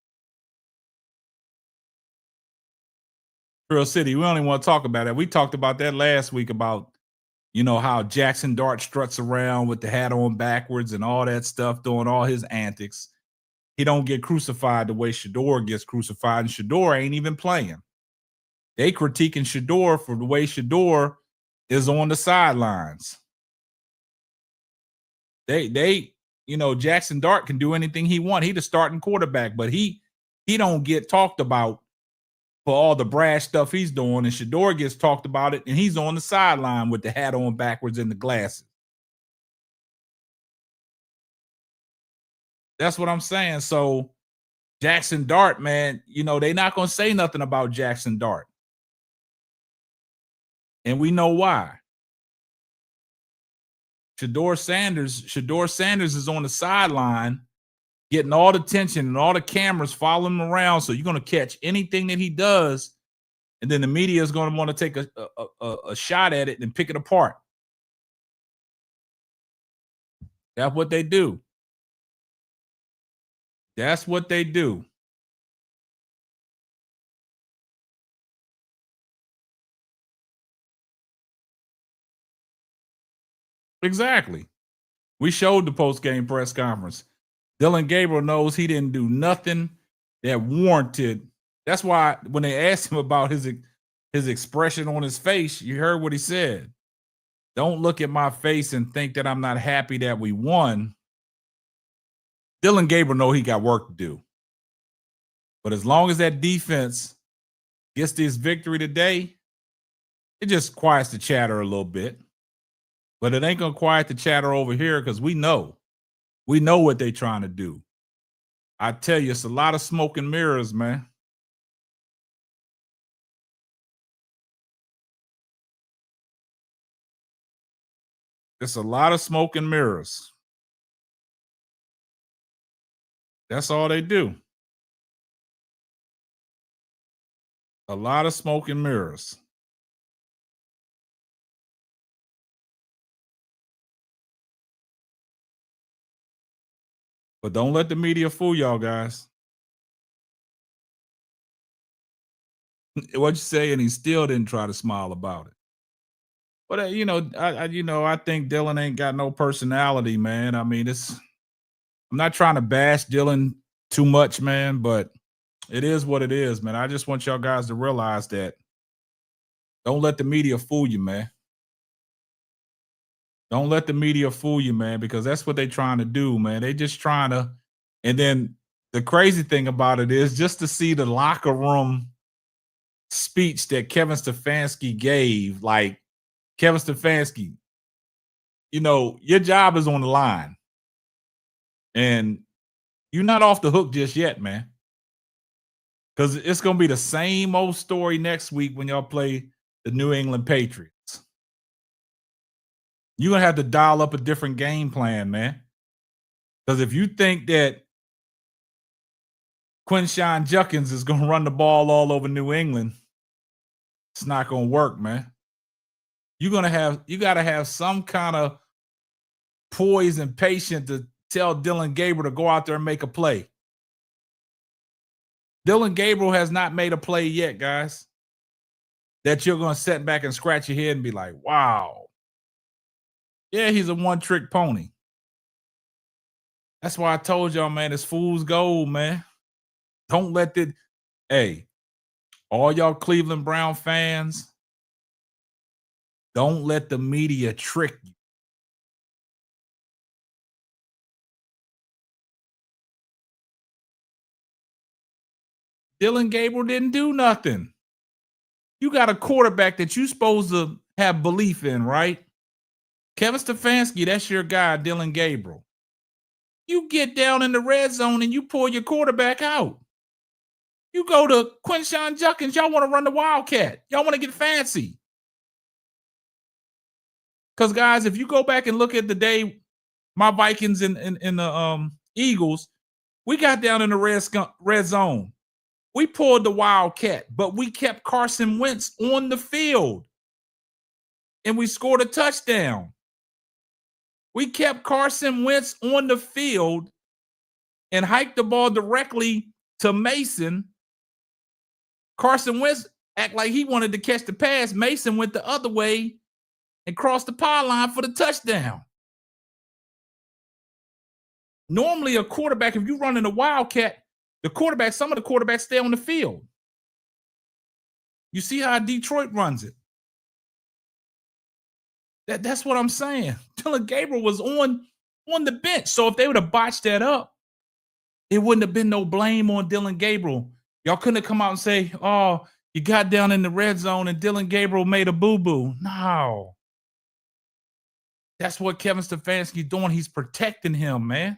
Trail City, we only want to talk about that. We talked about that last week about, how Jackson Dart struts around with the hat on backwards and all that stuff, doing all his antics. He don't get crucified the way Shedeur gets crucified, and Shedeur ain't even playing. They critiquing Shedeur for the way Shedeur is on the sidelines. Jackson Dart can do anything he wants. He the starting quarterback, but he don't get talked about for all the brash stuff he's doing, and Shedeur gets talked about it, and he's on the sideline with the hat on backwards and the glasses. That's what I'm saying. So Jackson Dart, man, they're not going to say nothing about Jackson Dart. And we know why. Shedeur Sanders is on the sideline getting all the attention and all the cameras following him around. So you're going to catch anything that he does, and then the media is going to want to take a shot at it and pick it apart. That's what they do. That's what they do. Exactly. We showed the post-game press conference. Dillon Gabriel knows he didn't do nothing that warranted. That's why when they asked him about his expression on his face, you heard what he said. Don't look at my face and think that I'm not happy that we won. Dillon Gabriel know he got work to do. But as long as that defense gets this victory today, It just quiets the chatter a little bit. But it ain't going to quiet the chatter over here because we know what they're trying to do. I tell you, it's a lot of smoke and mirrors, man. It's a lot of smoke and mirrors. That's all they do. A lot of smoke and mirrors. But don't let the media fool y'all, guys. What you say? And he still didn't try to smile about it. But I think Dillon ain't got no personality, man. I mean, I'm not trying to bash Dillon too much, man, but it is what it is, man. I just want y'all guys to realize that don't let the media fool you, man. Don't let the media fool you, man, because that's what they're trying to do, man. They just trying to, and then the crazy thing about it is just to see the locker room speech that Kevin Stefanski gave, like Kevin Stefanski, your job is on the line. And you're not off the hook just yet, man. Because it's going to be the same old story next week when y'all play the New England Patriots. You're going to have to dial up a different game plan, man. Because if you think that Quinshon Judkins is going to run the ball all over New England, it's not going to work, man. You got to have some kind of poise and patience to tell Dillon Gabriel to go out there and make a play. Dillon Gabriel has not made a play yet, guys, that you're going to sit back and scratch your head and be like, wow. Yeah, he's a one-trick pony. That's why I told y'all, man, it's fool's gold, man. Don't let the – hey, all y'all Cleveland Brown fans, don't let the media trick you. Dillon Gabriel didn't do nothing. You got a quarterback that you're supposed to have belief in, right? Kevin Stefanski, that's your guy, Dillon Gabriel. You get down in the red zone and you pull your quarterback out. You go to Quinshon Judkins, y'all want to run the Wildcat. Y'all want to get fancy. Because, guys, if you go back and look at the day my Vikings and the Eagles, we got down in the red zone. We pulled the Wildcat, but we kept Carson Wentz on the field. And we scored a touchdown. We kept Carson Wentz on the field and hiked the ball directly to Mason. Carson Wentz act like he wanted to catch the pass. Mason went the other way and crossed the pylon for the touchdown. Normally, a quarterback, if you're running a Wildcat, some of the quarterbacks stay on the field. You see how Detroit runs it. That's what I'm saying. Dillon Gabriel was on the bench. So if they would have botched that up, it wouldn't have been no blame on Dillon Gabriel. Y'all couldn't have come out and say, oh, you got down in the red zone and Dillon Gabriel made a boo-boo. No. That's what Kevin Stefanski's doing. He's protecting him, man.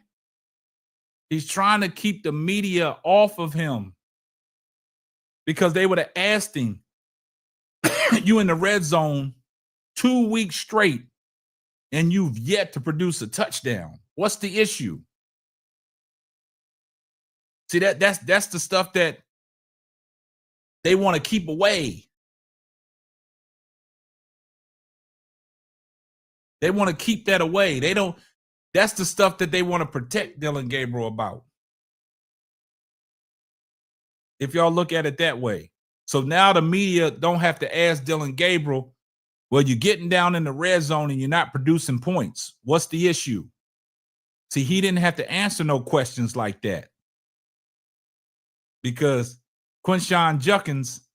He's trying to keep the media off of him because they would have asked him, you in the red zone 2 weeks straight and you've yet to produce a touchdown. What's the issue? See, that's the stuff that they want to keep away. They want to keep that away. That's the stuff that they want to protect Dillon Gabriel about. If y'all look at it that way. So now the media don't have to ask Dillon Gabriel, well, you're getting down in the red zone and you're not producing points. What's the issue? See, he didn't have to answer no questions like that. Because Quinshon Judkins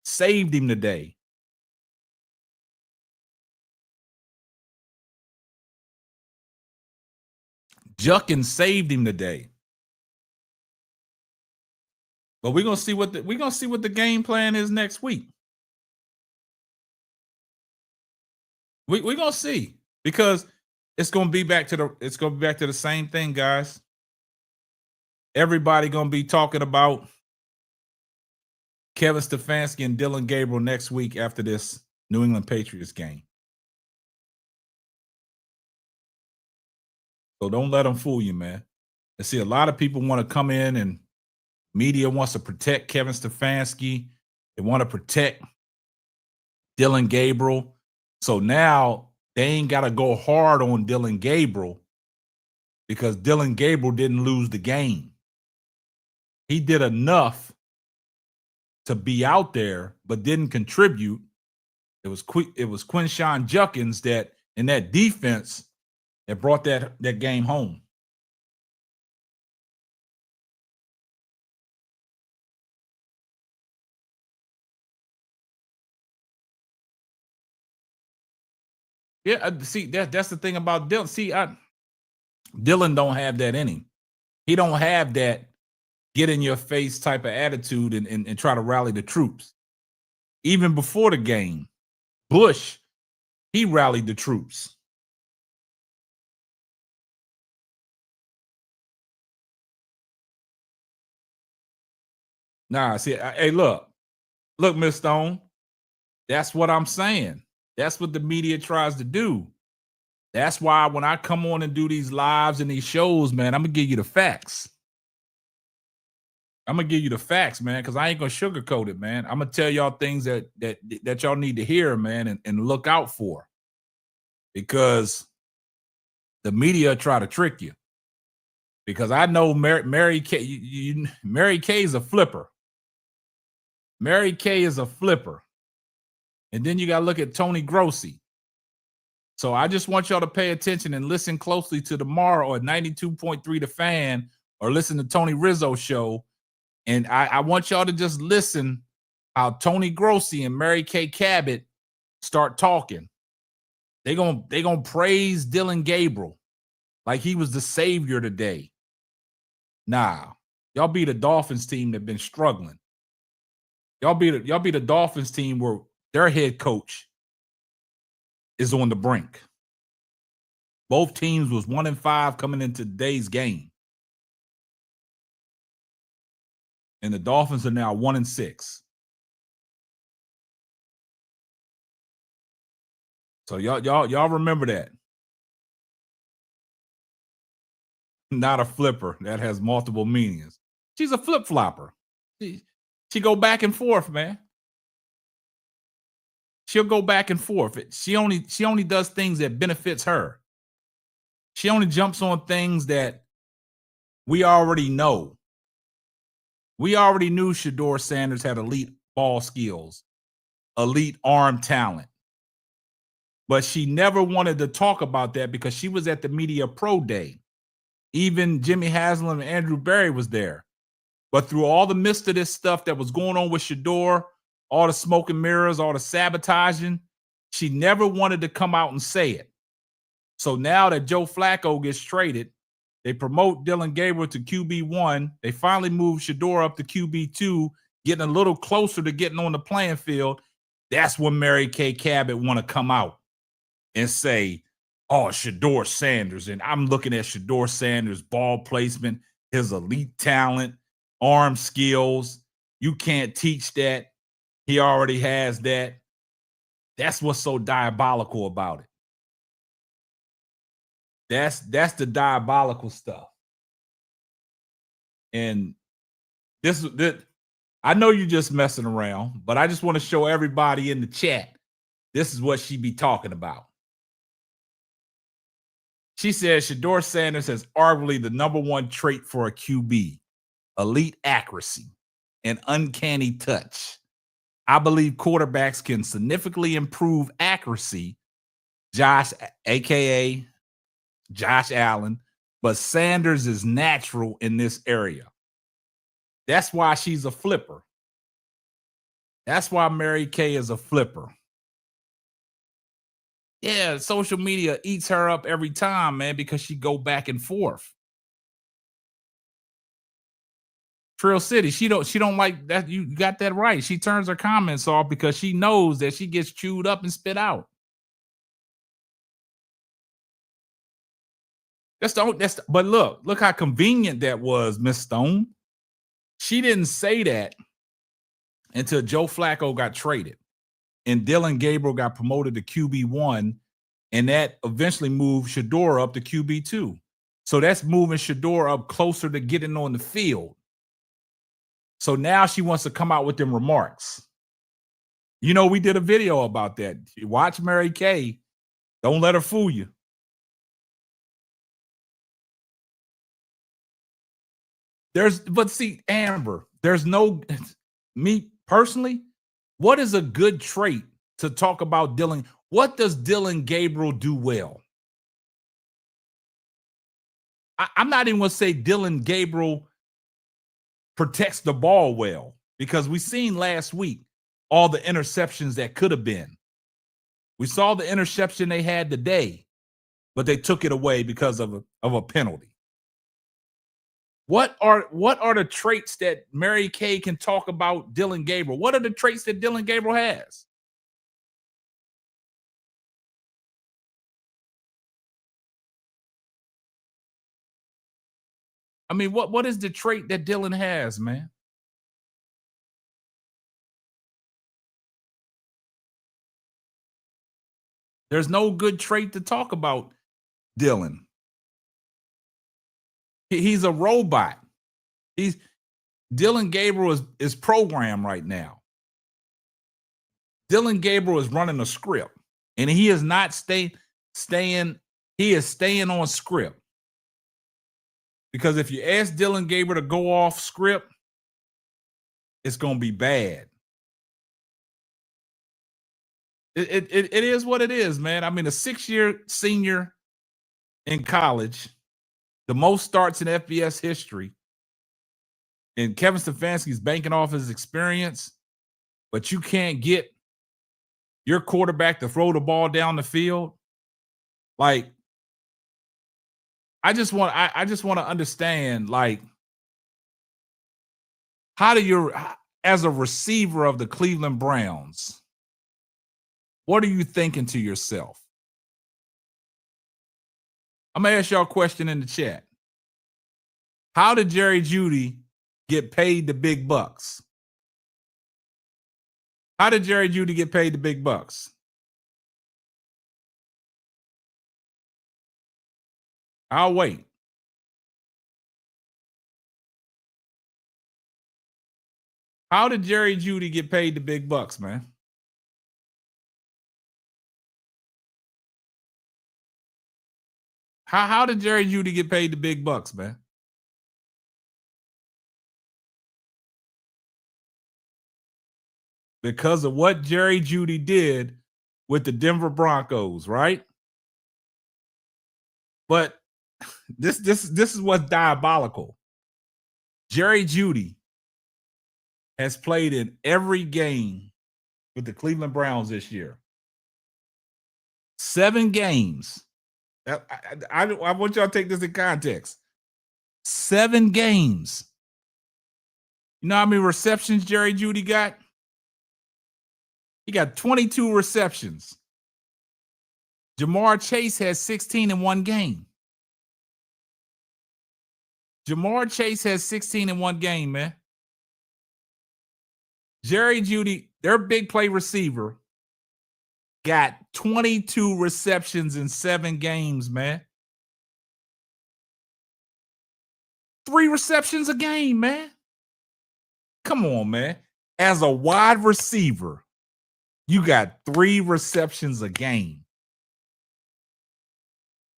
saved him today. Judkins saved him today. But we're gonna see what the game plan is next week. We're gonna see, because it's gonna be back to the same thing, guys. Everybody gonna be talking about Kevin Stefanski and Dillon Gabriel next week after this New England Patriots game. So don't let them fool you, man. I see a lot of people want to come in, and media wants to protect Kevin Stefanski. They want to protect Dillon Gabriel. So now they ain't got to go hard on Dillon Gabriel, because Dillon Gabriel didn't lose the game. He did enough to be out there, but didn't contribute. It was Quinshawn Judkins that in that defense that brought that game home. Yeah, see, that's the thing about Dillon. See, Dillon don't have that in him. He don't have that get in your face type of attitude and try to rally the troops. Even before the game, Bush, he rallied the troops. Nah, see, hey, look, Miss Stone. That's what I'm saying. That's what the media tries to do. That's why when I come on and do these lives and these shows, man, I'm gonna give you the facts. I'm gonna give you the facts, man, because I ain't gonna sugarcoat it, man. I'm gonna tell y'all things that y'all need to hear, man, and look out for, because the media try to trick you. Because I know Mary Kay, Mary Kay is a flipper. Mary Kay is a flipper, and then you gotta look at Tony Grossi. So I just want y'all to pay attention and listen closely to tomorrow at 92.3 The Fan, or listen to Tony Rizzo's show. And I want y'all to just listen how Tony Grossi and Mary Kay Cabot start talking. They gonna praise Dillon Gabriel like he was the savior today. Nah, y'all be the Dolphins team that been struggling. Y'all be the Dolphins team where their head coach is on the brink. Both teams was 1-5 coming into today's game. And the Dolphins are now 1-6. So y'all remember that. Not a flipper. That has multiple meanings. She's a flip-flopper. She go back and forth, man. She'll go back and forth. She only does things that benefits her. She only jumps on things that we already know. We already knew Shedeur Sanders had elite ball skills, elite arm talent. But she never wanted to talk about that because she was at the media pro day. Even Jimmy Haslam and Andrew Berry was there. But through all the midst of this stuff that was going on with Shedeur, all the smoke and mirrors, all the sabotaging, she never wanted to come out and say it. So now that Joe Flacco gets traded, they promote Dillon Gabriel to QB1. They finally move Shedeur up to QB2, getting a little closer to getting on the playing field. That's when Mary Kay Cabot want to come out and say, oh, Shedeur Sanders. And I'm looking at Shedeur Sanders' ball placement, his elite talent, arm skills. You can't teach that. He already has that. That's what's so diabolical about it. That's the diabolical stuff. And this I know you're just messing around, but I just want to show everybody in the chat, this is what she be talking about. She says Shedeur Sanders has arguably the number one trait for a QB, elite accuracy and uncanny touch. I believe quarterbacks can significantly improve accuracy, Josh, aka Josh Allen, but Sanders is natural in this area. That's why she's a flipper. That's why Mary Kay is a flipper. Yeah, social media eats her up every time, man, because she go back and forth. Trail City, she don't like that. You got that right. She turns her comments off because she knows that she gets chewed up and spit out. But look how convenient that was, Miss Stone. She didn't say that until Joe Flacco got traded and Dillon Gabriel got promoted to QB1, and that eventually moved Shedeur up to QB2. So that's moving Shedeur up closer to getting on the field. So now she wants to come out with them remarks. You know, we did a video about that. Watch Mary Kay. Don't let her fool you. But see, Amber, me personally, what is a good trait to talk about Dillon? What does Dillon Gabriel do well? I'm not even going to say Dillon Gabriel protects the ball well, because we seen last week all the interceptions that could have been. We saw the interception they had today, but they took it away because of a penalty. What are the traits that Mary Kay can talk about Dillon Gabriel? What are the traits that Dillon Gabriel has? I mean, what is the trait that Dillon has, man? There's no good trait to talk about Dillon. He's a robot. Dillon Gabriel is programmed right now. Dillon Gabriel is running a script, and he is not staying. He is staying on script. Because if you ask Dillon Gabriel to go off script, it's going to be bad. It is what it is, man. I mean, a 6-year senior in college, the most starts in FBS history, and Kevin Stefanski's banking off his experience, but you can't get your quarterback to throw the ball down the field. Like, I just want to understand, like, how do you, as a receiver of the Cleveland Browns, what are you thinking to yourself? I'm going to ask y'all a question in the chat. How did Jerry Jeudy get paid the big bucks? How did Jerry Jeudy get paid the big bucks? I'll wait. How did Jerry Jeudy get paid the big bucks, man? How did Jerry Jeudy get paid the big bucks, man? Because of what Jerry Jeudy did with the Denver Broncos, right? But this is what's diabolical. Jerry Jeudy has played in every game with the Cleveland Browns this year. 7 games. I want y'all to take this in context. 7 games. You know how many receptions Jerry Jeudy got? He got 22 receptions. Jamar Chase has 16 in one game. Jamar Chase has 16 in one game, man. Jerry Jeudy, their big play receiver, got 22 receptions in 7 games, man. 3 receptions a game, man. Come on, man. As a wide receiver, you got 3 receptions a game.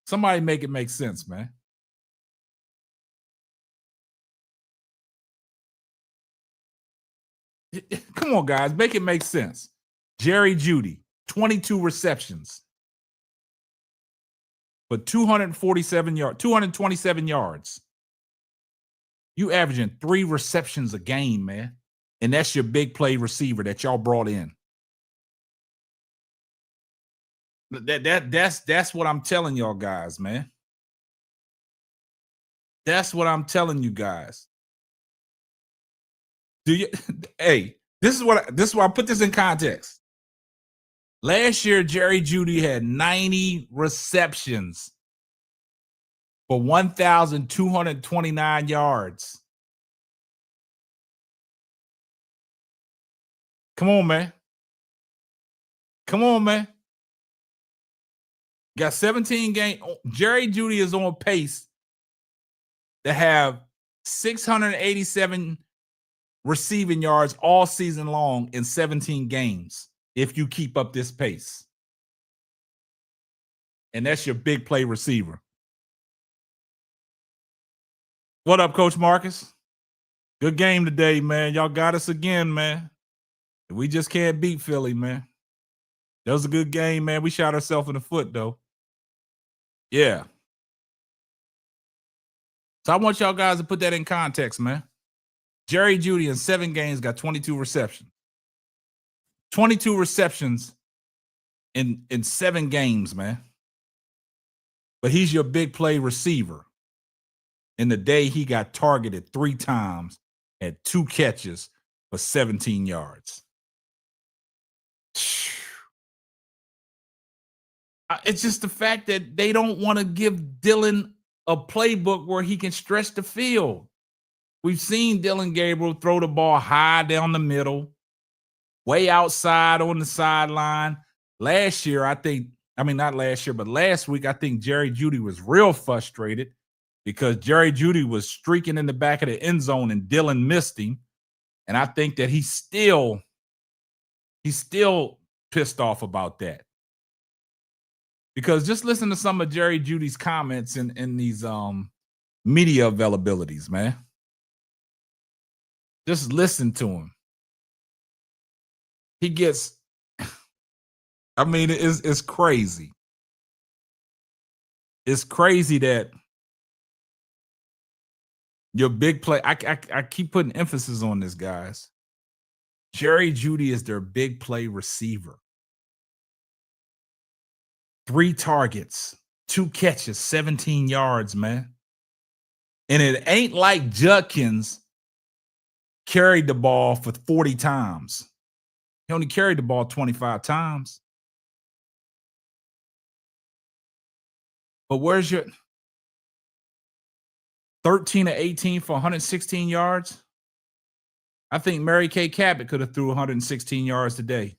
Somebody make it make sense, man. Come on, guys. Make it make sense. Jerry Jeudy, 22 receptions for 227 yards. You averaging 3 receptions a game, man. And that's your big play receiver that y'all brought in. That's what I'm telling y'all guys, man. That's what I'm telling you guys. Hey, this is why I put this in context. Last year, Jerry Jeudy had 90 receptions. for 1,229 yards. Come on, man. Come on, man. Got 17 games. Jerry Jeudy is on pace to have 687 receiving yards all season long in 17 games if you keep up this pace. And that's your big play receiver. What up, Coach Marcus? Good game today, man. Y'all got us again, man. We just can't beat Philly, man. That was a good game, man. We shot ourselves in the foot, though. Yeah. So I want y'all guys to put that in context, man. Jerry Jeudy in 7 games got 22 receptions. 22 receptions in 7 games, man. But he's your big play receiver. In the day, he got targeted 3 times, had 2 catches for 17 yards. It's just the fact that they don't want to give Dillon a playbook where he can stretch the field. We've seen Dillon Gabriel throw the ball high down the middle, way outside on the sideline. Last year, not last year, but last week, I think Jerry Jeudy was real frustrated because Jerry Jeudy was streaking in the back of the end zone and Dillon missed him. And I think that he's still pissed off about that. Because just listen to some of Jerry Jeudy's comments in these media availabilities, man. Just listen to him. He gets, it's crazy. It's crazy that your big play, I keep putting emphasis on this, guys. Jerry Jeudy is their big play receiver. 3 targets, 2 catches, 17 yards, man. And it ain't like Judkins carried the ball for 40 times. He only carried the ball 25 times. But where's your 13 to 18 for 116 yards? I think Mary Kay Cabot could have threw 116 yards today.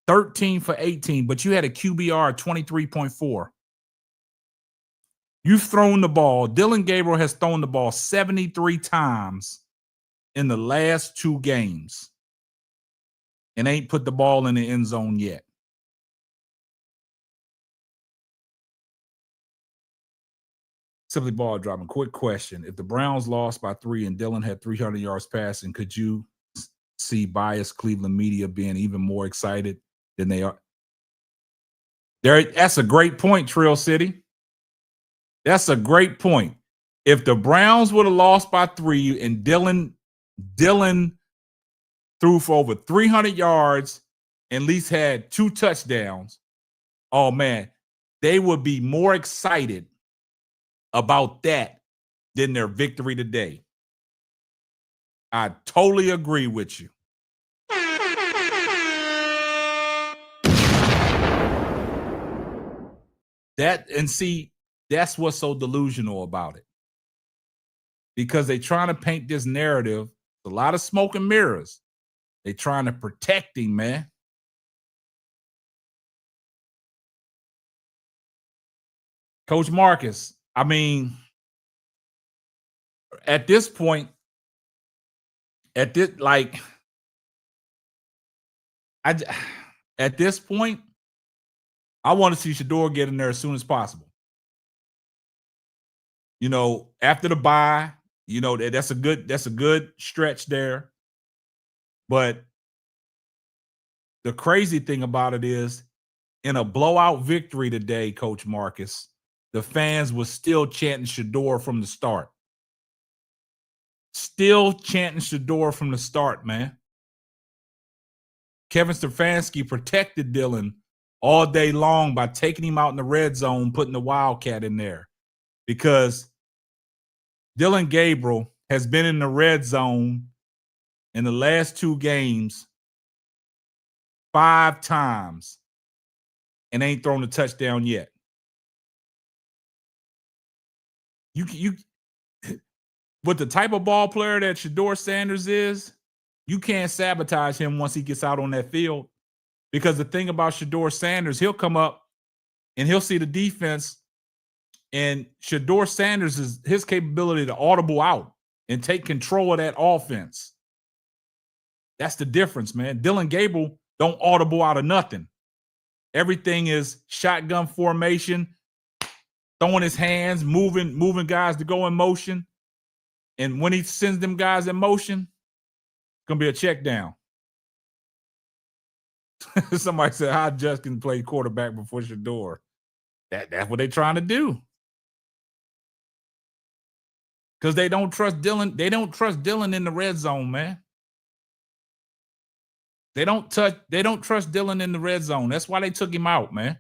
13 for 18, but you had a QBR of 23.4. You've thrown the ball. Dillon Gabriel has thrown the ball 73 times in the last 2 games and ain't put the ball in the end zone yet. Simply ball dropping. Quick question. If the Browns lost by 3 and Dillon had 300 yards passing, could you see biased Cleveland media being even more excited than they are? That's a great point, Trill City. That's a great point. If the Browns would have lost by 3 and Dillon threw for over 300 yards and at least had 2 touchdowns, oh man, they would be more excited about that than their victory today. I totally agree with you. That's what's so delusional about it. Because they're trying to paint this narrative, a lot of smoke and mirrors. They're trying to protect him, man. Coach Marcus, at this point, at this point, I want to see Shedeur get in there as soon as possible. After the bye, that's a good stretch there. But the crazy thing about it is, in a blowout victory today, Coach Marcus, the fans were still chanting Shedeur from the start. Still chanting Shedeur from the start, man. Kevin Stefanski protected Dillon all day long by taking him out in the red zone, putting the Wildcat in there. Because Dillon Gabriel has been in the red zone in the last 2 games 5 times and ain't thrown a touchdown yet. you with the type of ball player that Shedeur Sanders is, you can't sabotage him once he gets out on that field. Because the thing about Shedeur Sanders, he'll come up and he'll see the defense, and Shedeur Sanders is his capability to audible out and take control of that offense. That's the difference, man. Dillon Gabriel don't audible out of nothing. Everything is shotgun formation, throwing his hands, moving guys to go in motion. And when he sends them guys in motion, it's going to be a check down. Somebody said, how Justin played quarterback before Shedeur. That's what they're trying to do. Because they don't trust Dillon. They don't trust Dillon in the red zone, man. They don't trust Dillon in the red zone. That's why they took him out, man.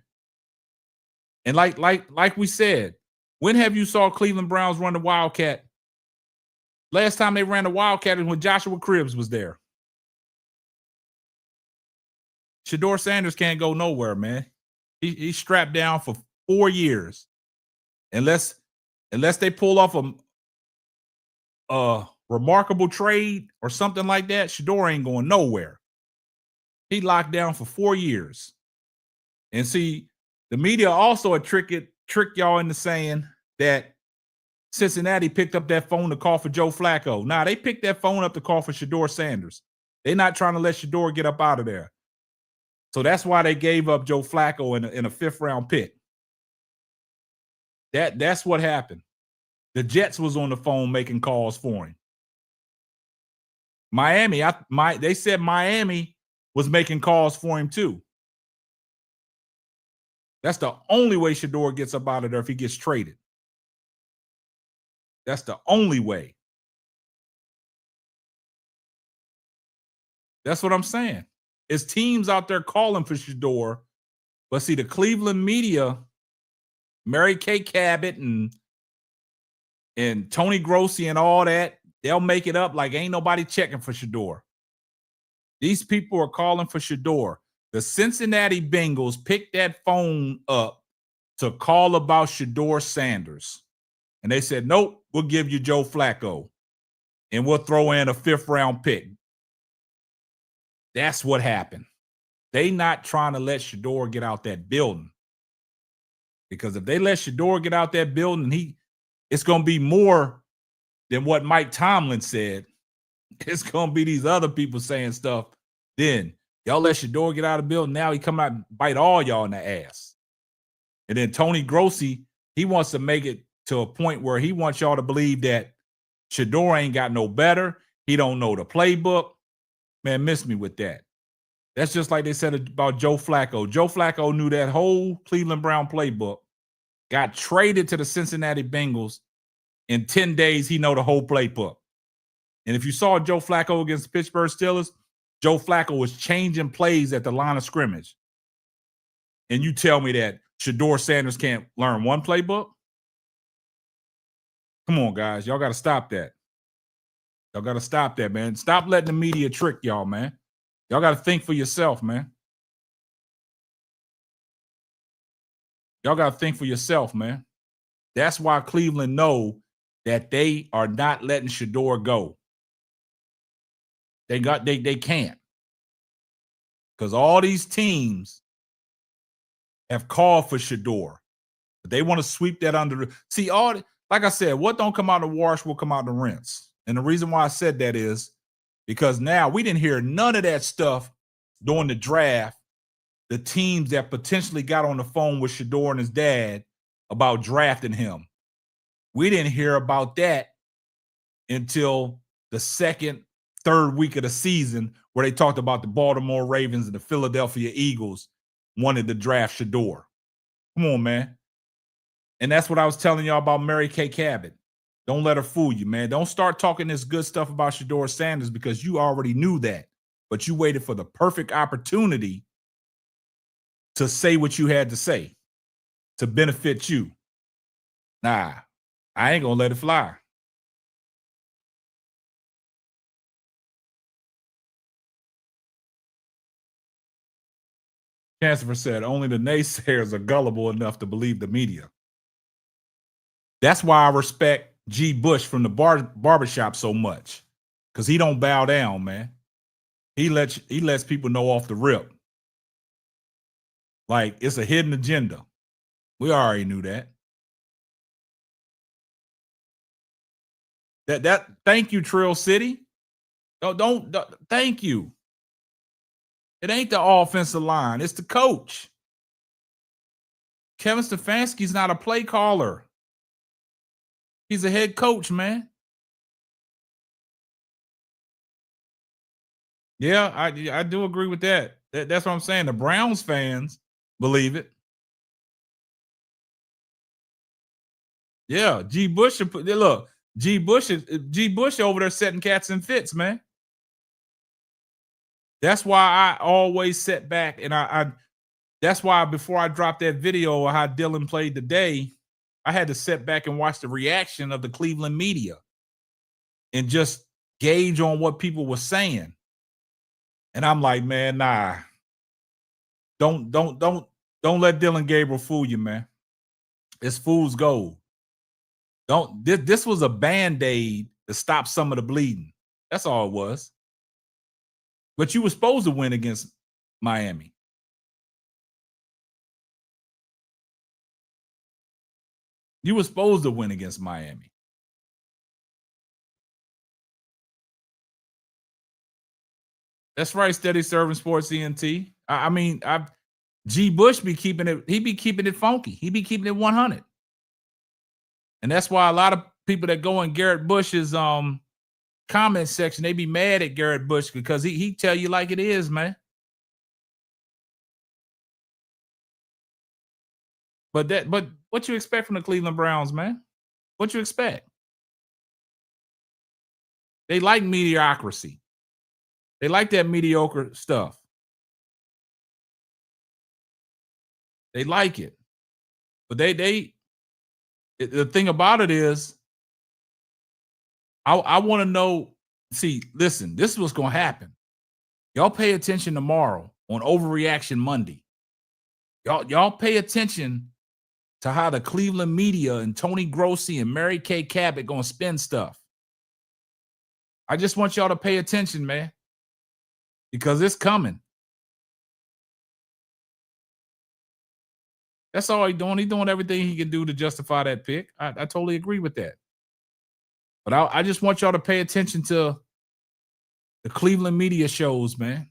And like we said, when have you saw Cleveland Browns run the Wildcat? Last time they ran the Wildcat was when Joshua Cribbs was there. Shedeur Sanders can't go nowhere, man. He's strapped down for 4 years. Unless they pull off a remarkable trade or something like that, Shedeur ain't going nowhere. He locked down for 4 years. And see, the media also had tricked y'all into saying that Cincinnati picked up that phone to call for Joe Flacco. Nah, they picked that phone up to call for Shedeur Sanders. They're not trying to let Shedeur get up out of there. So that's why they gave up Joe Flacco in a 5th round pick. That's what happened. The Jets was on the phone making calls for him. Miami, they said Miami was making calls for him too. That's the only way Shedeur gets up out of there if he gets traded. That's the only way. That's what I'm saying. It's teams out there calling for Shedeur, but see, the Cleveland media, Mary Kay Cabot and Tony Grossi and all that, they'll make it up like ain't nobody checking for Shedeur. These people are calling for Shedeur. The Cincinnati Bengals picked that phone up to call about Shedeur Sanders. And they said, nope, we'll give you Joe Flacco. And we'll throw in a 5th round pick. That's what happened. They not trying to let Shedeur get out that building. Because if they let Shedeur get out that building, it's going to be more than what Mike Tomlin said. It's going to be these other people saying stuff. Then y'all let Shedeur get out of the building. Now he come out and bite all y'all in the ass. And then Tony Grossi, he wants to make it to a point where he wants y'all to believe that Shedeur ain't got no better. He don't know the playbook. Man, miss me with that. That's just like they said about Joe Flacco. Joe Flacco knew that whole Cleveland Brown playbook, got traded to the Cincinnati Bengals. In 10 days, he know the whole playbook. And if you saw Joe Flacco against the Pittsburgh Steelers, Joe Flacco was changing plays at the line of scrimmage. And you tell me that Shedeur Sanders can't learn one playbook? Come on, guys. Y'all got to stop that. Y'all got to stop that, man. Stop letting the media trick y'all, man. Y'all got to think for yourself, man. Y'all got to think for yourself, man. That's why Cleveland know that they are not letting Shedeur go. They can't. Because all these teams have called for Shedeur. But they want to sweep that under. See, like I said, what don't come out of the wash will come out of the rinse. And the reason why I said that is because now we didn't hear none of that stuff during the draft. The teams that potentially got on the phone with Shedeur and his dad about drafting him. We didn't hear about that until the 2nd, 3rd week of the season where they talked about the Baltimore Ravens and the Philadelphia Eagles wanted to draft Shedeur. Come on, man. And that's what I was telling y'all about Mary Kay Cabot. Don't let her fool you, man. Don't start talking this good stuff about Shedeur Sanders because you already knew that. But you waited for the perfect opportunity to say what you had to say to benefit you. Nah, I ain't going to let it fly. Chancellor said only the naysayers are gullible enough to believe the media. That's why I respect G. Bush from the barbershop so much, because he don't bow down, man. He lets people know off the rip. Like, it's a hidden agenda. We already knew that. That thank you, Trill City. Don't thank you. It ain't the offensive line, it's the coach. Kevin Stefanski's not a play caller. He's a head coach, man. Yeah, I do agree with that. That's what I'm saying. The Browns fans believe it. Yeah, G. Bush. Look, G. Bush over there setting cats and fits, man. That's why I always sit back, and I that's why before I dropped that video of how Dillon played today, I had to sit back and watch the reaction of the Cleveland media and just gauge on what people were saying. And I'm like, man, nah. Don't let Dillon Gabriel fool you, man. It's fool's gold. This was a band-aid to stop some of the bleeding. That's all it was. But you were supposed to win against Miami. You were supposed to win against Miami. That's right, Steady Serving Sports ENT. I mean, G. Bush be keeping it. He be keeping it funky. He be keeping it 100. And that's why a lot of people that go in Garrett Bush's comment section, they be mad at Garrett Bush because he tell you like it is, man. But what you expect from the Cleveland Browns, man? What you expect? They like mediocrity. They like that mediocre stuff. They like it. But the thing about it is, I want to know, see, listen, this is what's going to happen. Y'all pay attention tomorrow on Overreaction Monday. Y'all pay attention to how the Cleveland media and Tony Grossi and Mary Kay Cabot going to spin stuff. I just want y'all to pay attention, man, because it's coming. That's all he's doing. He's doing everything he can do to justify that pick. I totally agree with that. But I just want y'all to pay attention to the Cleveland media shows, man.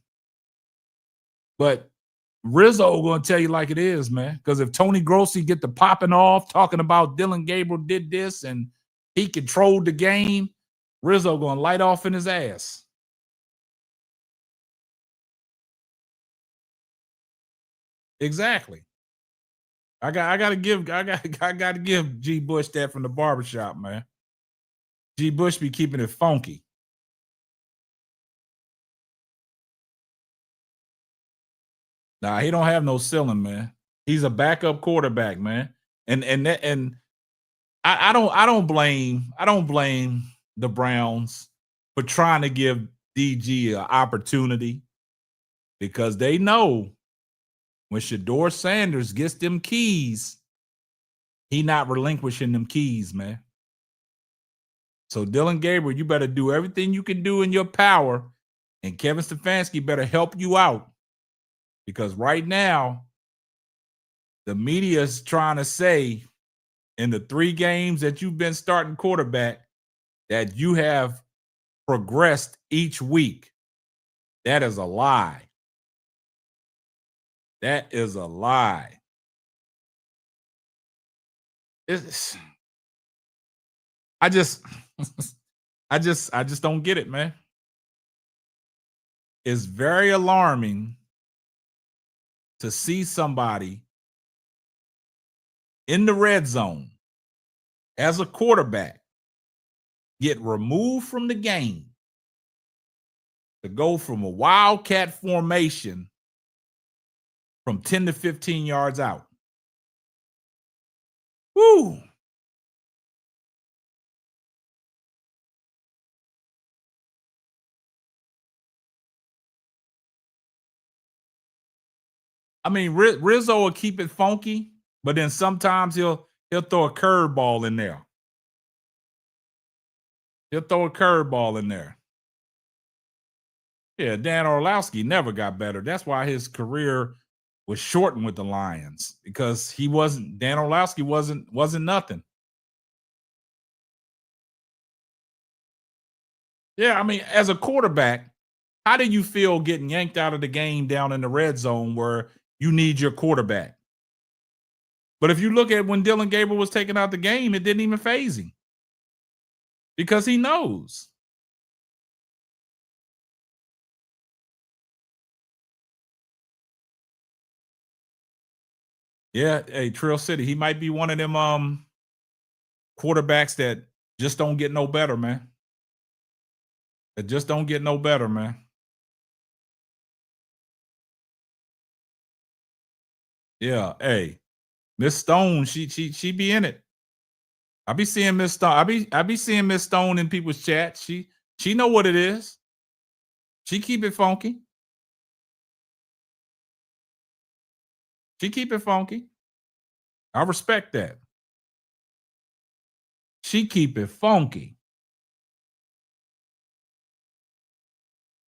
But Rizzo going to tell you like it is, man. Because if Tony Grossi get the popping off talking about Dillon Gabriel did this and he controlled the game, Rizzo going to light off in his ass. Exactly. I got to give G. Bush that from the barbershop, man. G. Bush be keeping it funky. Nah, he don't have no ceiling, man. He's a backup quarterback, man. And I don't blame the Browns for trying to give DG an opportunity, because they know when Shedeur Sanders gets them keys, he not relinquishing them keys, man. So Dillon Gabriel, you better do everything you can do in your power, and Kevin Stefanski better help you out, because right now the media is trying to say in the 3 games that you've been starting quarterback that you have progressed each week. That is a lie. That is a lie. I just don't get it, man. It's very alarming to see somebody in the red zone as a quarterback get removed from the game to go from a wildcat formation from 10 to 15 yards out. Woo! I mean, Rizzo will keep it funky, but then sometimes he'll He'll throw a curveball in there. He'll throw a curveball in there. Yeah, Dan Orlowski never got better. That's why his career was shortened with the Lions, because Dan Orlowski wasn't nothing. Yeah, I mean, as a quarterback, how do you feel getting yanked out of the game down in the red zone where you need your quarterback? But if you look at when Dillon Gabriel was taken out the game, it didn't even faze him because he knows. Yeah, hey, Trill City, he might be one of them quarterbacks that just don't get no better, man. That just don't get no better, man. Yeah, hey, Miss Stone, she be in it. I be seeing Miss Stone. I be seeing Miss Stone in people's chat. She know what it is. She keep it funky. She keep it funky. I respect that. She keep it funky.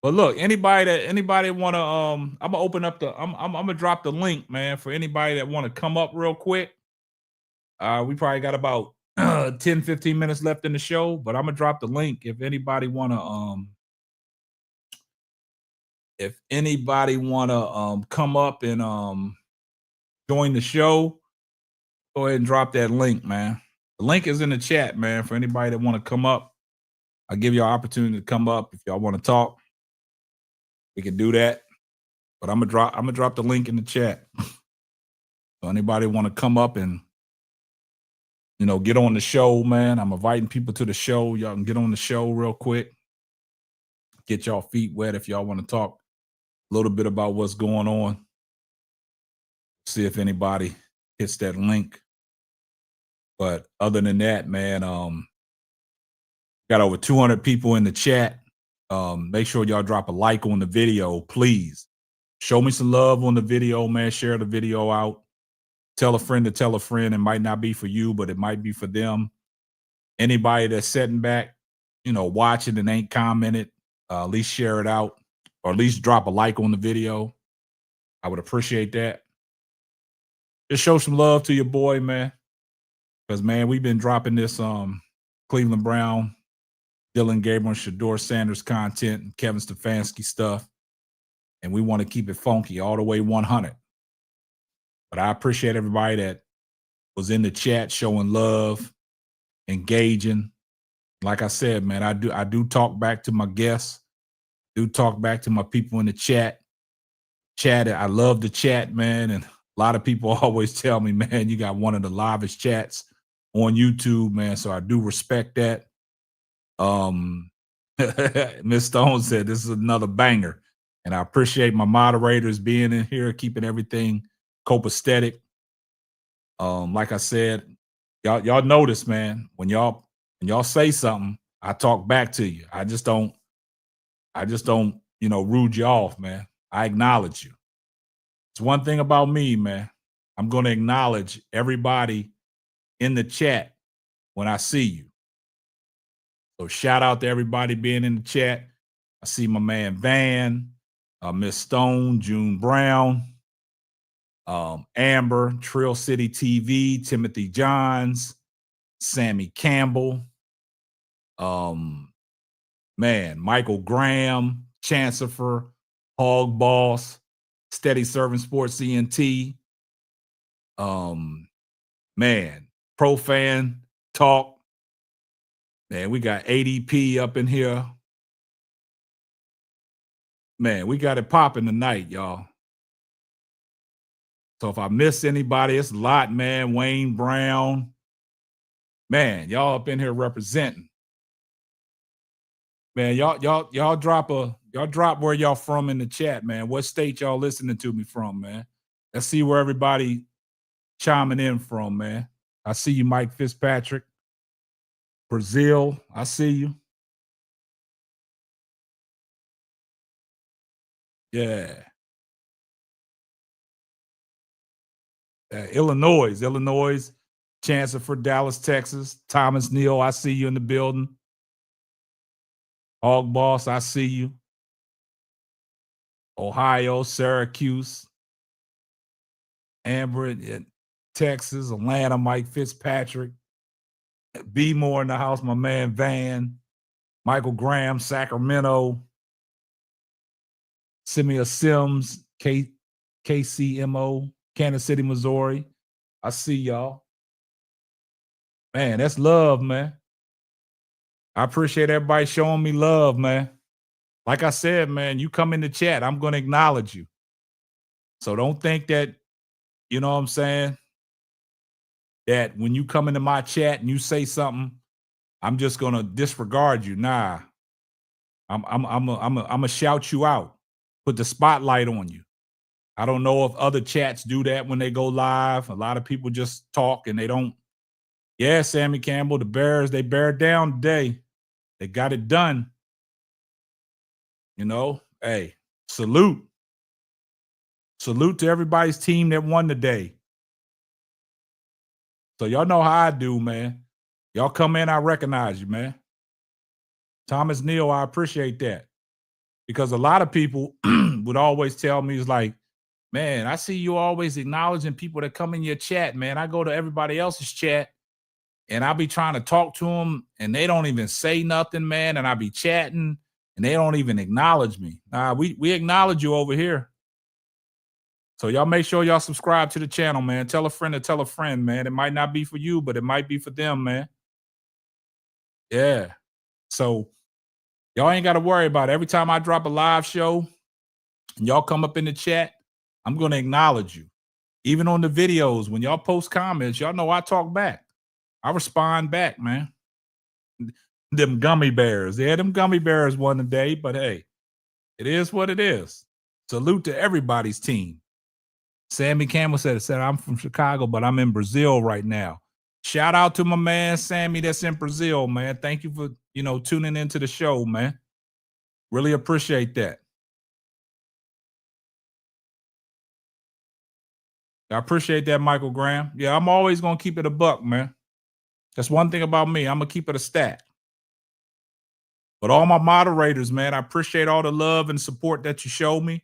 But look, anybody want to I'm gonna open up I'm gonna drop the link, man, for anybody that want to come up real quick. We probably got about 10, 15 minutes left in the show, but I'm gonna drop the link if anybody want to come up and join the show. Go ahead and drop that link, man. The link is in the chat, man, for anybody that want to come up. I'll give you an opportunity to come up if y'all want to talk. We can do that. But I'm gonna drop the link in the chat. So anybody want to come up and get on the show, man. I'm inviting people to the show. Y'all can get on the show real quick. Get y'all feet wet if y'all want to talk a little bit about what's going on. See if anybody hits that link. But other than that, man, got over 200 people in the chat. Make sure y'all drop a like on the video, please. Show me some love on the video, man. Share the video out. Tell a friend to tell a friend. It might not be for you, but it might be for them. Anybody that's sitting back, watching and ain't commented, at least share it out, or at least drop a like on the video. I would appreciate that. Just show some love to your boy, man. Because, man, we've been dropping this Cleveland Brown, Dillon Gabriel, Shedeur Sanders content, and Kevin Stefanski stuff. And we want to keep it funky all the way 100. But I appreciate everybody that was in the chat showing love, engaging. Like I said, man, I do talk back to my guests, do talk back to my people in the chat. I love the chat, man. And a lot of people always tell me, man, you got one of the livest chats on YouTube, man. So I do respect that. Miss Stone said this is another banger. And I appreciate my moderators being in here, keeping everything copacetic. Like I said, y'all notice, man, when y'all say something, I talk back to you. I just don't, rude you off, man. I acknowledge you. It's one thing about me, man. I'm going to acknowledge everybody in the chat when I see you. So shout out to everybody being in the chat. I see my man Van, Miss Stone, June Brown, Amber, Trill City TV, Timothy Johns, Sammy Campbell, Michael Graham, Chancellor, Hog Boss, Steady Serving Sports CNT, Profan Talk. Man, we got ADP up in here. Man, we got it popping tonight, y'all. So if I miss anybody, it's a lot, man. Wayne Brown. Man, y'all up in here representing. Man, y'all drop where y'all from in the chat, man. What state y'all listening to me from, man? Let's see where everybody chiming in from, man. I see you, Mike Fitzpatrick. Brazil, I see you. Yeah. Illinois. Chancellor for Dallas, Texas. Thomas Neal, I see you in the building. Hog Boss, I see you. Ohio, Syracuse. Amber in Texas. Atlanta, Mike Fitzpatrick. B. Moore in the house, my man Van. Michael Graham, Sacramento. Simia Sims, KCMO, Kansas City, Missouri. I see y'all. Man, that's love, man. I appreciate everybody showing me love, man. Like I said, man, you come in the chat, I'm going to acknowledge you. So don't think that, you know what I'm saying, that when you come into my chat and you say something, I'm just going to disregard you. Nah. I'm gonna shout you out. Put the spotlight on you. I don't know if other chats do that when they go live. A lot of people just talk and they don't. Yeah, Sammy Campbell, the Bears, they bear down today. They got it done. You know, hey, salute. Salute to everybody's team that won today. So y'all know how I do, man. Y'all come in, I recognize you, man. Thomas Neal, I appreciate that. Because a lot of people would always tell me, it's like, man, I see you always acknowledging people that come in your chat, man. I go to everybody else's chat and I be trying to talk to them and they don't even say nothing, man. And I be chatting and they don't even acknowledge me. Nah, we acknowledge you over here. So y'all make sure y'all subscribe to the channel, man. Tell a friend to tell a friend, man. It might not be for you, but it might be for them, man. Yeah. So y'all ain't got to worry about it. Every time I drop a live show and y'all come up in the chat, I'm going to acknowledge you. Even on the videos, when y'all post comments, y'all know I talk back. I respond back, man. Them gummy bears. Yeah, them gummy bears won today, but hey, it is what it is. Salute to everybody's team. Sammy Campbell said, I'm from Chicago, but I'm in Brazil right now. Shout out to my man, Sammy, that's in Brazil, man. Thank you for, tuning into the show, man. Really appreciate that. I appreciate that, Michael Graham. Yeah, I'm always going to keep it a buck, man. That's one thing about me. I'm going to keep it a stack. But all my moderators, man, I appreciate all the love and support that you show me.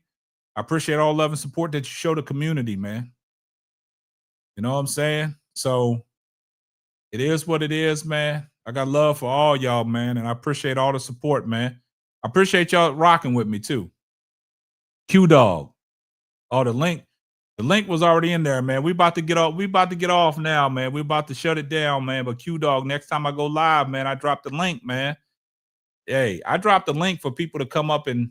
I appreciate all love and support that you show the community, man. You know what I'm saying? So it is what it is, man. I got love for all y'all, man, and I appreciate all the support, man. I appreciate y'all rocking with me, too. Q-Dog. Oh, the link was already in there, man. We about to get off now, man. We about to shut it down, man. But Q-Dog, next time I go live, man, I drop the link, man. Hey, I dropped the link for people to come up and,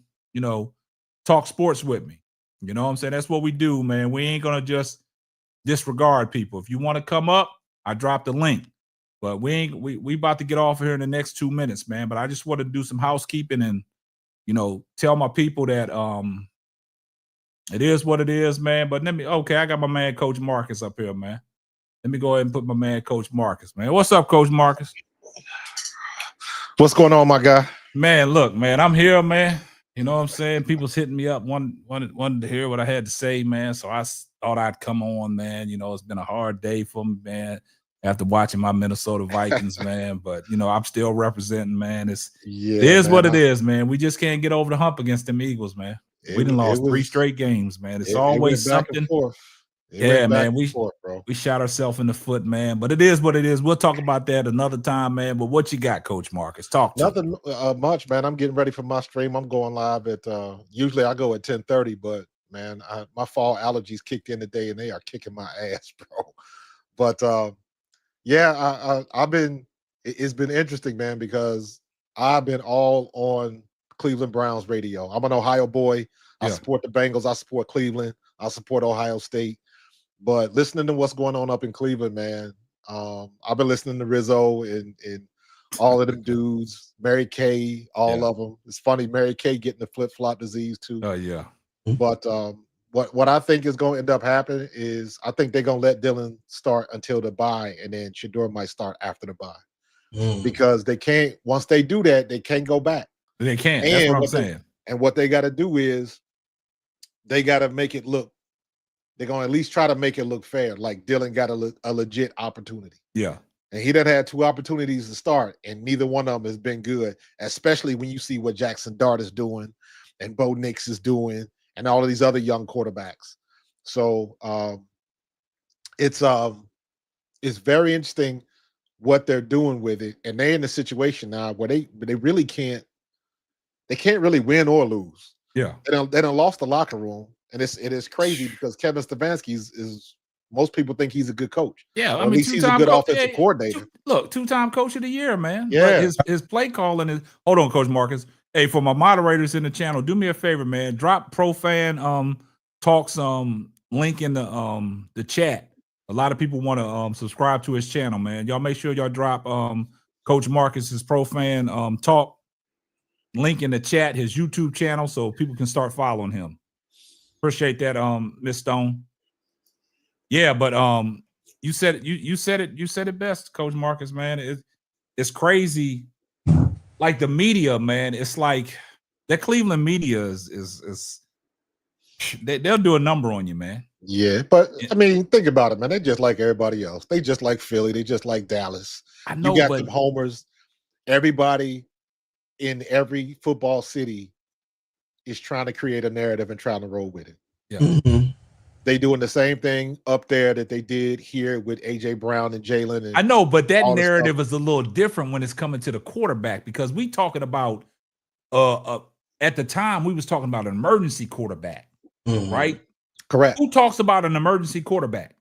talk sports with me. You know what I'm saying? That's what we do, man. We ain't going to just disregard people. If you want to come up, I dropped the link. But we about to get off here in the next 2 minutes, man. But I just want to do some housekeeping and, tell my people that it is what it is, man. But I got my man Coach Marcus up here, man. Let me go ahead and put my man Coach Marcus, man. What's up, Coach Marcus? What's going on, my guy? Man, look, man, I'm here, man. You know what I'm saying? People's hitting me up, wanted to hear what I had to say, man. So I thought I'd come on, man. It's been a hard day for me, man, after watching my Minnesota Vikings, man. But, I'm still representing, man. It is what it is, man. We just can't get over the hump against them Eagles, man. We done lost 3 straight games, man. It's always something. Yeah, man, we shot ourselves in the foot, man. But it is what it is. We'll talk about that another time, man. But what you got, Coach Marcus? Talk to Nothing much, man. I'm getting ready for my stream. I'm going live at usually I go at 10:30, but man, my fall allergies kicked in today and they are kicking my ass, bro. But it's been interesting, man, because I've been all on Cleveland Browns radio. I'm an Ohio boy. I support the Bengals. I support Cleveland. I support Ohio State. But listening to what's going on up in Cleveland, man, I've been listening to Rizzo and all of them dudes, Mary Kay, all of them. It's funny, Mary Kay getting the flip-flop disease too. Oh, yeah. But what I think is going to end up happening is I think they're going to let Dillon start until the bye, and then Shedeur might start after the bye. Because they can't, once they do that, they can't go back. They can't. That's what I'm saying. And what they got to do is they got to make it look they're going to at least try to make it look fair. Like Dillon got a legit opportunity. Yeah. And he done had 2 opportunities to start, and neither one of them has been good, especially when you see what Jackson Dart is doing and Bo Nix is doing and all of these other young quarterbacks. So it's very interesting what they're doing with it. And they're in a situation now where they really can't really win or lose. Yeah. They done lost the locker room. And it is crazy because Kevin Stefanski is most people think he's a good coach. Yeah, or at least he's a good offensive coordinator. Two-time coach of the year, man. Yeah, but his play calling is. Hold on, Coach Marcus. Hey, for my moderators in the channel, do me a favor, man. Drop ProFan Talks link in the chat. A lot of people want to subscribe to his channel, man. Y'all make sure y'all drop Coach Marcus's ProFan Talk link in the chat, his YouTube channel, so people can start following him. Appreciate that, Miss Stone. Yeah, but you said it best, Coach Marcus, man. It's crazy. Like the media, man, it's like that Cleveland media is they'll do a number on you, man. Yeah, but I mean, think about it, man. They just like everybody else. They just like Philly. They just like Dallas. I know, you got them homers. Everybody in every football city is trying to create a narrative and trying to roll with it. Yeah. Mm-hmm. They doing the same thing up there that they did here with AJ Brown and Jalen. I know, but that narrative is a little different when it's coming to the quarterback, because we talking about at the time we was talking about an emergency quarterback, right? Correct. Who talks about an emergency quarterback?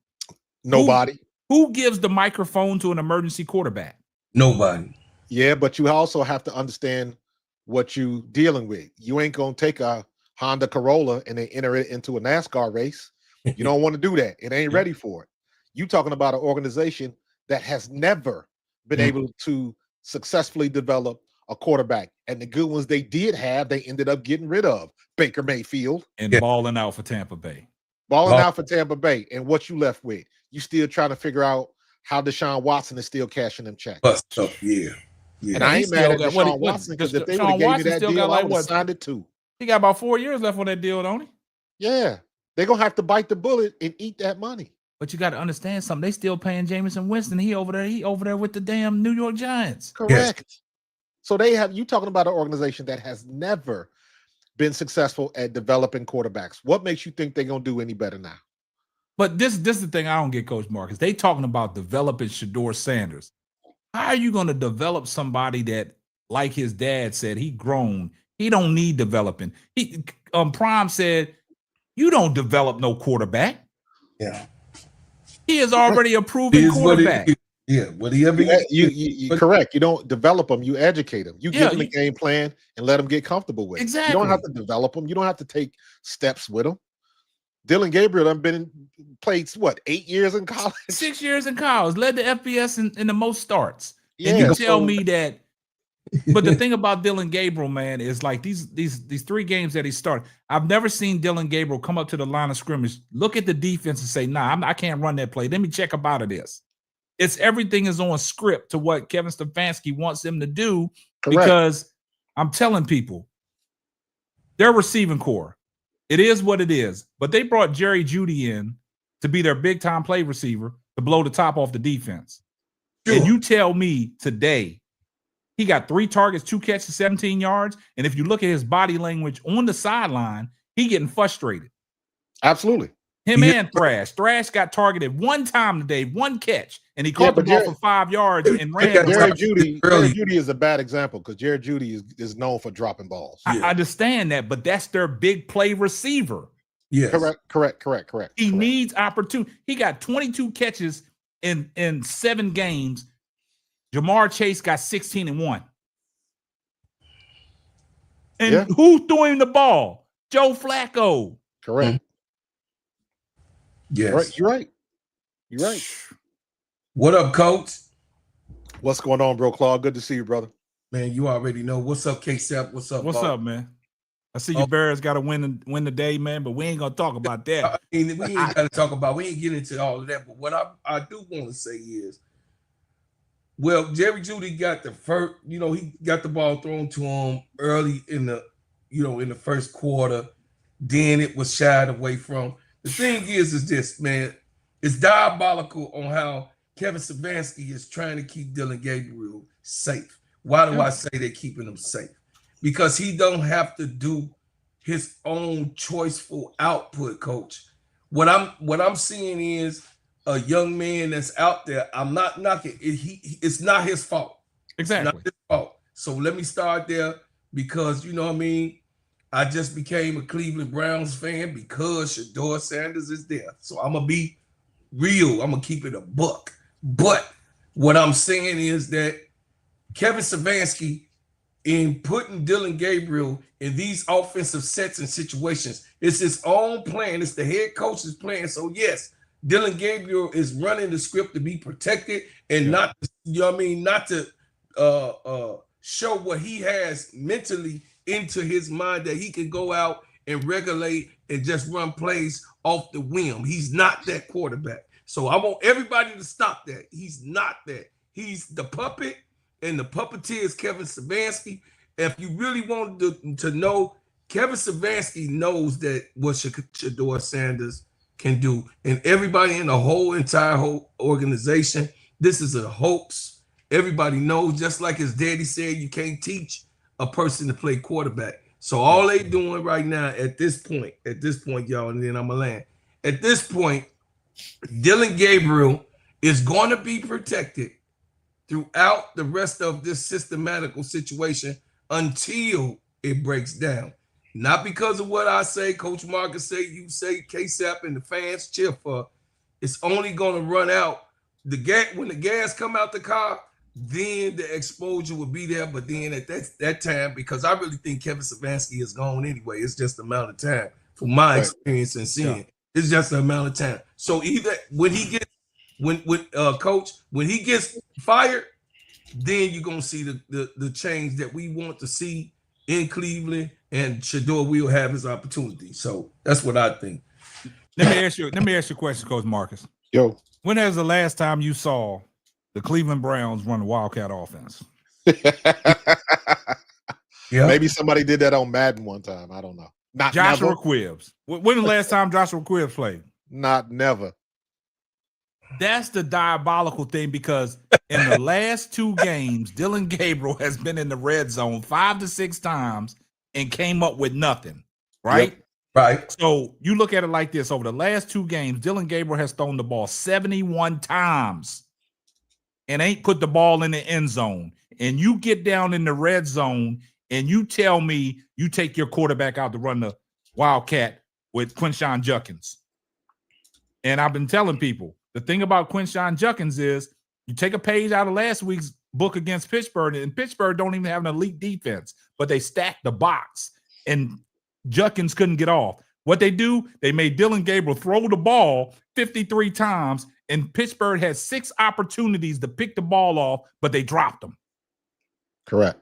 Nobody. Who gives the microphone to an emergency quarterback? Nobody. Yeah, but you also have to understand what you dealing with. You ain't gonna take a Honda Corolla and then enter it into a NASCAR race. You don't want to do that. It ain't ready for it. You talking about an organization that has never been able to successfully develop a quarterback. And the good ones they did have, they ended up getting rid of. Baker Mayfield. And balling out for Tampa Bay. Balling out for Tampa Bay. And what you left with? You still trying to figure out how Deshaun Watson is still cashing them checks. Yeah. And I ain't mad at Deshaun Watson, because if they would have gave me that deal, I would have signed it too. He got about 4 years left on that deal, don't he? Yeah. They're going to have to bite the bullet and eat that money. But you got to understand something. They still paying Jameson Winston. He over there with the damn New York Giants. Correct. Yes. So you talking about an organization that has never been successful at developing quarterbacks. What makes you think they're going to do any better now? But this is the thing I don't get, Coach Marcus. They talking about developing Shedeur Sanders. How are you going to develop somebody that, like his dad said, he grown? He don't need developing. Prime said, you don't develop no quarterback. Yeah. He is already a proven quarterback. You correct. You don't develop them. You educate them. You give them a game plan and let them get comfortable with it. Exactly. You don't have to develop them. You don't have to take steps with them. Dillon Gabriel played 8 years in college? 6 years in college. Led the FBS in the most starts. Yeah, and you tell me that. But the thing about Dillon Gabriel, man, is like these 3 games that he started. I've never seen Dillon Gabriel come up to the line of scrimmage, look at the defense and say, nah, I can't run that play. Let me check about this. It's everything is on script to what Kevin Stefanski wants them to do. Correct. Because I'm telling people, their receiving core, it is what it is. But they brought Jerry Jeudy in to be their big-time play receiver to blow the top off the defense. Sure. And you tell me today, he got 3 targets, 2 catches, 17 yards. And if you look at his body language on the sideline, he getting frustrated. Absolutely. Him and Thrash. Thrash got targeted 1 time today, 1 catch, and he caught the ball for 5 yards and ran. Jerry Jeudy is a bad example because Jerry Jeudy is known for dropping balls. I understand that, but that's their big play receiver. Yes. Correct. He needs opportunity. He got 22 catches in 7 games. Jamar Chase got 16 and 1. And who threw him the ball? Joe Flacco. Correct. Yes. You're right. What up, Coach? What's going on, bro, Claude? Good to see you, brother. Man, you already know. What's up, K-Sap? What's up, What's up, man? I see you Bears got to win the day, man, but we ain't going to talk about that. I mean, we ain't got to talk about, we ain't getting into all of that, but what I do want to say is, well, Jerry Jeudy got the first, he got the ball thrown to him early in the, in the first quarter. Then it was shied away from. The thing is this, man. It's diabolical on how Kevin Stefanski is trying to keep Dillon Gabriel safe. Why do I say they're keeping him safe? Because he don't have to do his own choiceful output, coach. What I'm seeing is a young man that's out there. I'm not knocking it. It's not his fault. Exactly. Not his fault. So let me start there because you know what I mean. I just became a Cleveland Browns fan because Shedeur Sanders is there. So I'm gonna be real. I'm gonna keep it a buck. But what I'm saying is that Kevin Stefanski, in putting Dillon Gabriel in these offensive sets and situations, it's his own plan. It's the head coach's plan. So yes, Dillon Gabriel is running the script to be protected and not, you know what I mean, not to show what he has mentally into his mind that he can go out and regulate and just run plays off the whim. He's not that quarterback. So I want everybody to stop that. He's not that. He's the puppet, and the puppeteer is Kevin Stefanski. If you really want to know, Kevin Stefanski knows that what Shedeur Sanders can do. And everybody in the entire organization, this is a hoax. Everybody knows, just like his daddy said, you can't teach a person to play quarterback. So all they doing right now at this point, y'all, and then I'm gonna land. At this point, Dillon Gabriel is going to be protected throughout the rest of this systematical situation until it breaks down. Not because of what I say, Coach Marcus say, you say, KSAP, and the fans cheer for. It's only going to run out. When the gas come out the car, then the exposure will be there. But then at that time, because I really think Kevin Stefanski is gone anyway, it's just the amount of time from my experience and seeing. Yeah. It's just the amount of time. So either when he gets, Coach, when he gets fired, then you're gonna see the change that we want to see in Cleveland, and Shedeur will have his opportunity. So that's what I think. Let me ask you a question, Coach Marcus. Yo, when was the last time you saw the Cleveland Browns run the Wildcat offense? Yeah, maybe somebody did that on Madden one time. I don't know. Not Joshua never. Quibbs. When the last time Joshua Quibbs played? Never. That's the diabolical thing, because in the last 2 games, Dillon Gabriel has been in the red zone 5 to 6 times and came up with nothing, right? Yep. Right. So you look at it like this. Over the last 2 games, Dillon Gabriel has thrown the ball 71 times and ain't put the ball in the end zone. And you get down in the red zone and you tell me you take your quarterback out to run the Wildcat with Quinshon Judkins. And I've been telling people, the thing about Quinshon Judkins is you take a page out of last week's book against Pittsburgh, and Pittsburgh don't even have an elite defense, but they stacked the box, and Judkins couldn't get off. What they do, they made Dillon Gabriel throw the ball 53 times, and Pittsburgh had 6 opportunities to pick the ball off, but they dropped them. Correct.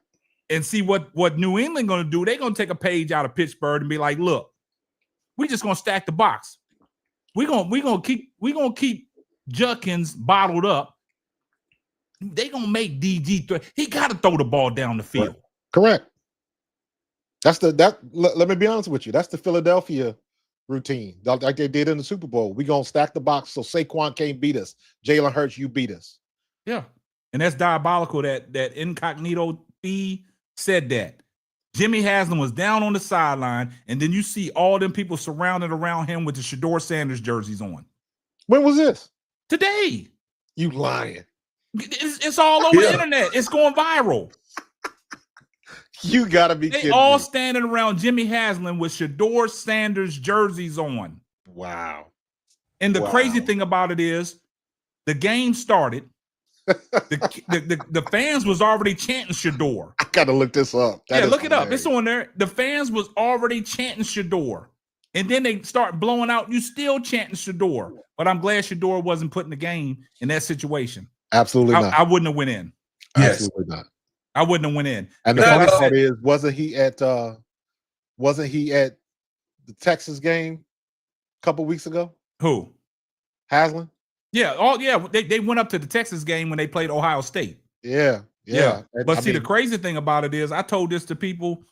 And see what New England going to do, they're going to take a page out of Pittsburgh and be like, look, we're just going to stack the box. We're going to keep Judkins bottled up. They gonna make DG he got to throw the ball down the field. Correct. Let me be honest with you. That's the Philadelphia routine, like they did in the Super Bowl. We gonna stack the box so Saquon can't beat us. Jalen Hurts, you beat us. Yeah, and that's diabolical. That Incognito B said that. Jimmy Haslam was down on the sideline, and then you see all them people surrounded around him with the Shedeur Sanders jerseys on. When was this? Today. You lying. It's all over the internet. It's going viral. You gotta be kidding me. They all me. Standing around Jimmy Haslam with Shedeur Sanders jerseys on. Wow. And the crazy thing about it is the game started. The fans was already chanting Shedeur. I gotta look this up. Look it up. It's on there. The fans was already chanting Shedeur. And then they start blowing out. You still chanting Shedeur. But I'm glad Shedeur wasn't put in the game in that situation. Absolutely not. I wouldn't have went in. Yes. Absolutely not. I wouldn't have went in. And the funny part is, wasn't he at the Texas game a couple weeks ago? Who? Haslam? Yeah. They went up to the Texas game when they played Ohio State. Yeah. But the crazy thing about it is, I told this to people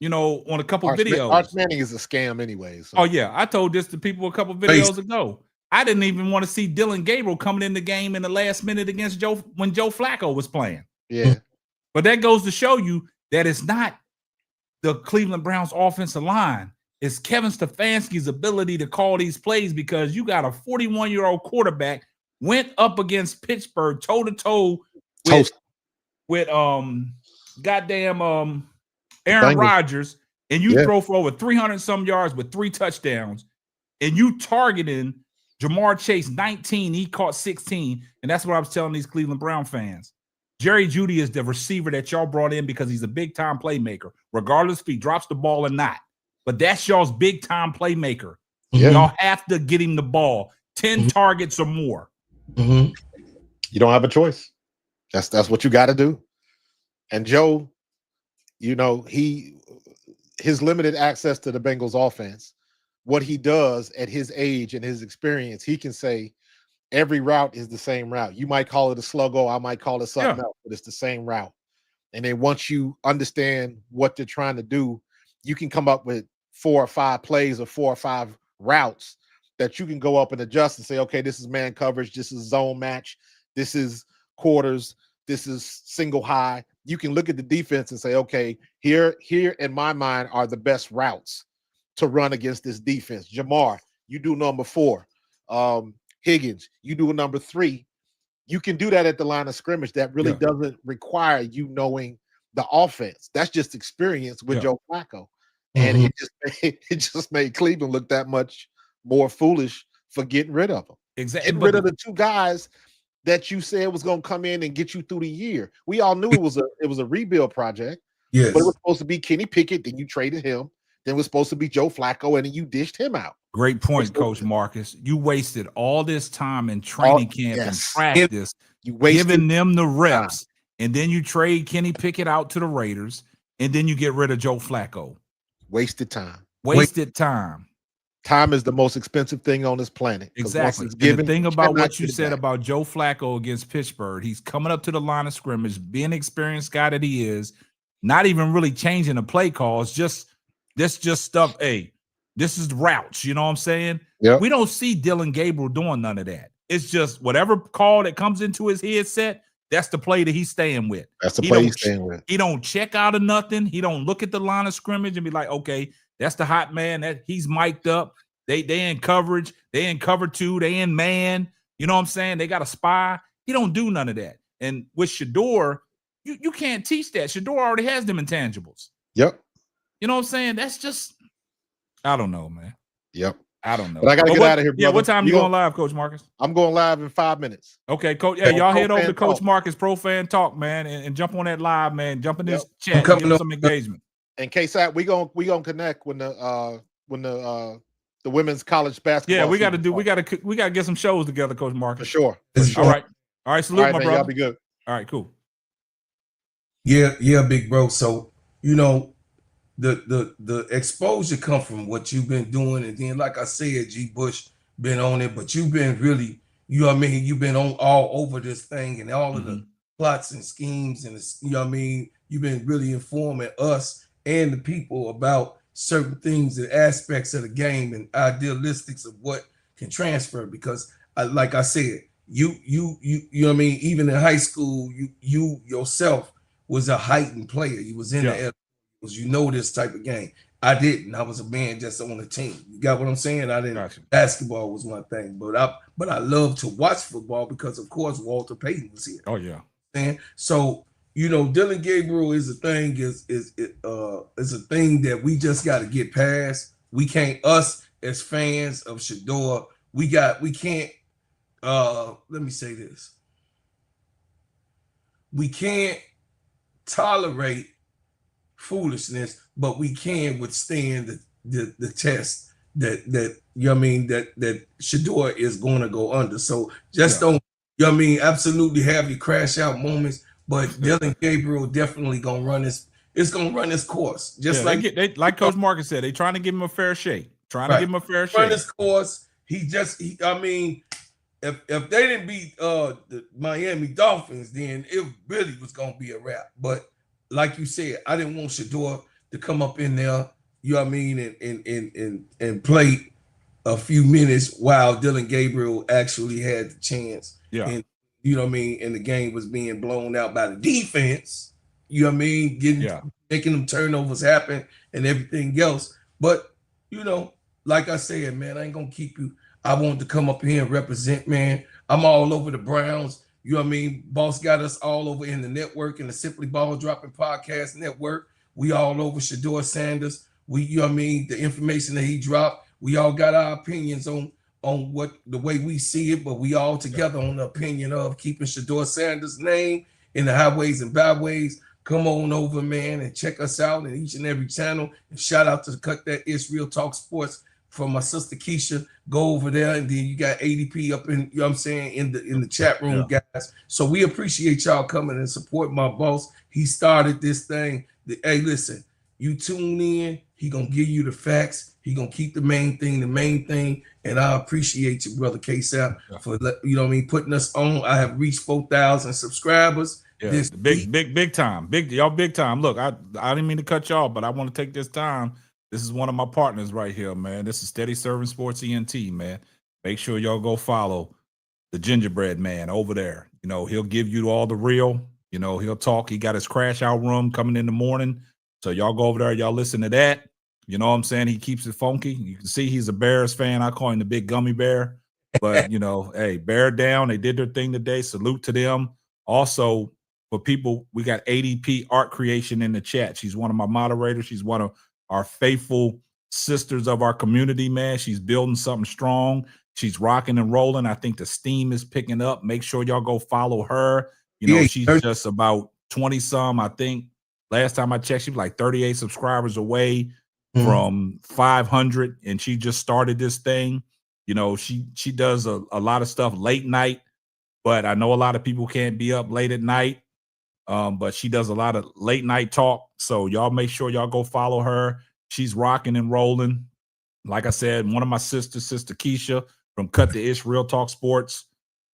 on a couple Arch videos. Manning is a scam anyway. So. Oh yeah, I told this to people a couple videos ago. I didn't even want to see Dillon Gabriel coming in the game in the last minute against when Joe Flacco was playing. Yeah. But that goes to show you that it's not the Cleveland Browns offensive line. It's Kevin Stefanski's ability to call these plays, because you got a 41-year-old quarterback went up against Pittsburgh toe-to-toe with goddamn Aaron Rodgers, and you throw for over 300-some yards with 3 touchdowns, and you targeting Jamar Chase 19, he caught 16, and that's what I was telling these Cleveland Brown fans. Jerry Jeudy is the receiver that y'all brought in because he's a big-time playmaker, regardless if he drops the ball or not. But that's y'all's big-time playmaker. Yeah. Y'all have to get him the ball, 10 targets or more. You don't have a choice. That's what you got to do. And Joe, his limited access to the Bengals offense, what he does at his age and his experience, he can say every route is the same route. You might call it a sluggo, I might call it something else, but it's the same route. And then once you understand what they're trying to do, you can come up with 4 or 5 plays or 4 or 5 routes that you can go up and adjust and say, okay, this is man coverage, this is zone match, this is quarters, this is single high. You can look at the defense and say, okay, here in my mind are the best routes to run against this defense. Jamar, you do number 4. Higgins, you do number 3. You can do that at the line of scrimmage. That really doesn't require you knowing the offense. That's just experience with Joe Flacco. And it just made Cleveland look that much more foolish for getting rid of him. Exactly. Getting rid of the 2 guys that you said was going to come in and get you through the year. We all knew it was a rebuild project. Yes. But it was supposed to be Kenny Pickett, then you traded him. Then it was supposed to be Joe Flacco, and then you dished him out. Great point, Coach Marcus. You wasted all this time in training camp and practice, giving them the reps, and then you trade Kenny Pickett out to the Raiders, and then you get rid of Joe Flacco. Wasted time. Wasted time. Time is the most expensive thing on this planet. Exactly. And the thing about what you said about Joe Flacco against Pittsburgh, he's coming up to the line of scrimmage, being an experienced guy that he is, not even really changing the play calls, just stuff. Hey, this is routes. You know what I'm saying? Yep. We don't see Dillon Gabriel doing none of that. It's just whatever call that comes into his headset, that's the play that he's staying with. That's the play he's staying with. He don't check out of nothing. He don't look at the line of scrimmage and be like, okay, that's the hot man. That he's mic'd up. They in coverage. They in cover 2. They in man. You know what I'm saying? They got a spy. He don't do none of that. And with Shedeur, you can't teach that. Shedeur already has them intangibles. Yep. You know what I'm saying? That's just, I don't know, man. Yep. I don't know. But I got to get out of here, brother. Yeah, what time you going live, Coach Marcus? I'm going live in 5 minutes. Okay, Coach. Yeah, y'all head over to Coach Marcus Pro Fan Talk, man, and jump on that live, man. Jump in this chat and give some engagement. And KSAT, we gonna connect when the women's college basketball. Yeah, we gotta get some shows together, Coach Marcus. For sure. All right. Salute, my brother. Y'all be good. All right, cool. Yeah, big bro. So the exposure come from what you've been doing, and then like I said, G. Bush been on it, but you've been really, you've been on all over this thing and all of the plots and schemes, and you've been really informing us and the people about certain things and aspects of the game and idealistics of what can transfer. Because like I said, you even in high school, you yourself was a heightened player. You was in the this type of game. I didn't. I was a man just on the team. You got what I'm saying? I didn't. Gotcha. Basketball was one thing, but I love to watch football because, of course, Walter Payton was here. Oh yeah. And so Dillon Gabriel is a thing. Is a thing that we just got to get past. We can't. Us as fans of Shedeur, we can't. Let me say this. We can't tolerate foolishness, but we can withstand the test that Shedeur is going to go under. So just don't, absolutely have your crash out moments, but Dillon Gabriel definitely gonna run his course. Just like Coach Marcus said, they trying to give him a fair shake. Run his course. If they didn't beat the Miami Dolphins, then it really was gonna be a wrap. But like you said, I didn't want Shedeur to come up in there, you know what I mean, and play a few minutes while Dillon Gabriel actually had the chance. Yeah. And you know what I mean, and the game was being blown out by the defense, you know what I mean, making them turnovers happen and everything else. But, you know, like I said, man, I ain't gonna keep you. I want to come up here and represent, man. I'm all over the Browns. You know what I mean? Boss got us all over in the network, in the Simply Ball Dropping Podcast Network. We all over Shedeur Sanders. We, you know what I mean, the information that he dropped. We all got our opinions on what the way we see it, but we all together on the opinion of keeping Shedeur Sanders' name in the highways and byways. Come on over, man, and check us out in each and every channel. And shout out to Cut That Ish Real Talk Sports from my sister Keisha. Go over there, and then you got ADP up in, you know what I'm saying, in the chat room, guys. So we appreciate y'all coming and support my boss. He started this thing. Hey, listen, you tune in, he gonna give you the facts. He gonna keep the main thing. And I appreciate you, brother K-Sap, for, you know what I mean, putting us on. I have reached 4,000 subscribers. Yeah, this big time. Y'all big time. Look, I didn't mean to cut y'all, but I want to take this time. This is one of my partners right here, man. This is Steady Serving Sports ENT, man. Make sure y'all go follow the Gingerbread Man over there. You know, he'll give you all the real. You know, he'll talk. He got his crash out room coming in the morning. So y'all go over there, y'all listen to that. You know what I'm saying? He keeps it funky. You can see he's a Bears fan. I call him the big gummy bear. But, you know, hey, bear down. They did their thing today. Salute to them. Also, for people, we got ADP Art Creation in the chat. She's one of my moderators. She's one of our faithful sisters of our community, man. She's building something strong. She's rocking and rolling. I think the steam is picking up. Make sure y'all go follow her. You know, she's just about 20-some, I think. Last time I checked, she was like 38 subscribers away from 500, and she just started this thing. You know, she does a lot of stuff late night, but I know a lot of people can't be up late at night. But she does a lot of late night talk. So y'all make sure y'all go follow her. She's rocking and rolling. Like I said, one of my sisters, Sister Keisha from Cut the Ish Real Talk Sports.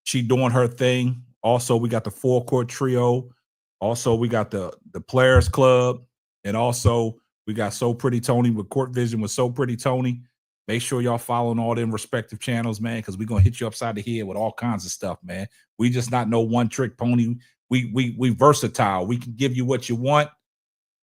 She doing her thing. Also, we got the Full Court Trio. Also, we got the Players Club. And also, we got So Pretty Tony with Court Vision with So Pretty Tony. Make sure y'all following all them respective channels, man, because we're going to hit you upside the head with all kinds of stuff, man. We just not no one-trick pony. We versatile. We can give you what you want,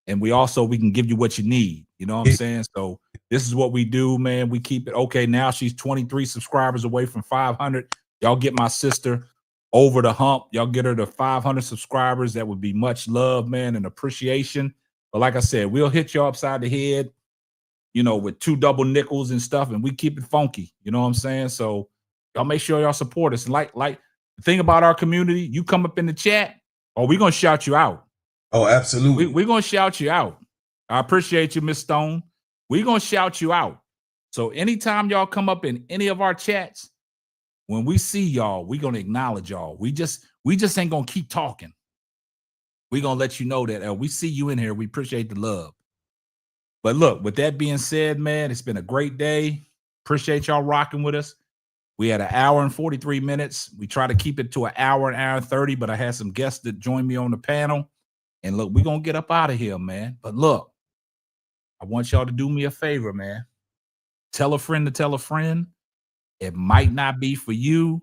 and we can give you what you need. You know what I'm saying? So this is what we do, man. We keep it. Okay, now she's 23 subscribers away from 500. Y'all get my sister over the hump. Y'all get her to 500 subscribers. That would be much love, man, and appreciation. But like I said, we'll hit y'all upside the head, you know, with 2 double nickels and stuff, and we keep it funky. You know what I'm saying? So y'all make sure y'all support us. And like the thing about our community, you come up in the chat, or we're going to shout you out. Oh, absolutely. We're going to shout you out. I appreciate you, Miss Stone. We're going to shout you out. So anytime y'all come up in any of our chats, when we see y'all, we're going to acknowledge y'all. We just ain't going to keep talking. We're going to let you know that we see you in here. We appreciate the love. But look, with that being said, man, it's been a great day. Appreciate y'all rocking with us. We had 1 hour and 43 minutes. We try to keep it to 1 hour and 30, but I had some guests that joined me on the panel. And look, we're going to get up out of here, man. But look, I want y'all to do me a favor, man. Tell a friend to tell a friend. It might not be for you,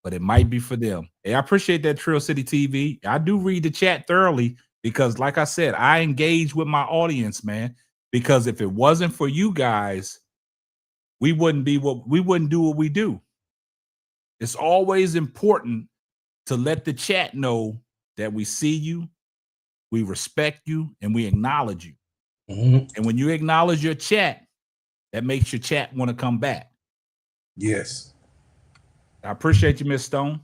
but it might be for them. Hey, I appreciate that, Trill City TV. I do read the chat thoroughly because, like I said, I engage with my audience, man. Because if it wasn't for you guys, we wouldn't do what we do. It's always important to let the chat know that we see you, we respect you, and we acknowledge you. And when you acknowledge your chat, that makes your chat want to come back. Yes. I appreciate you, Miss Stone.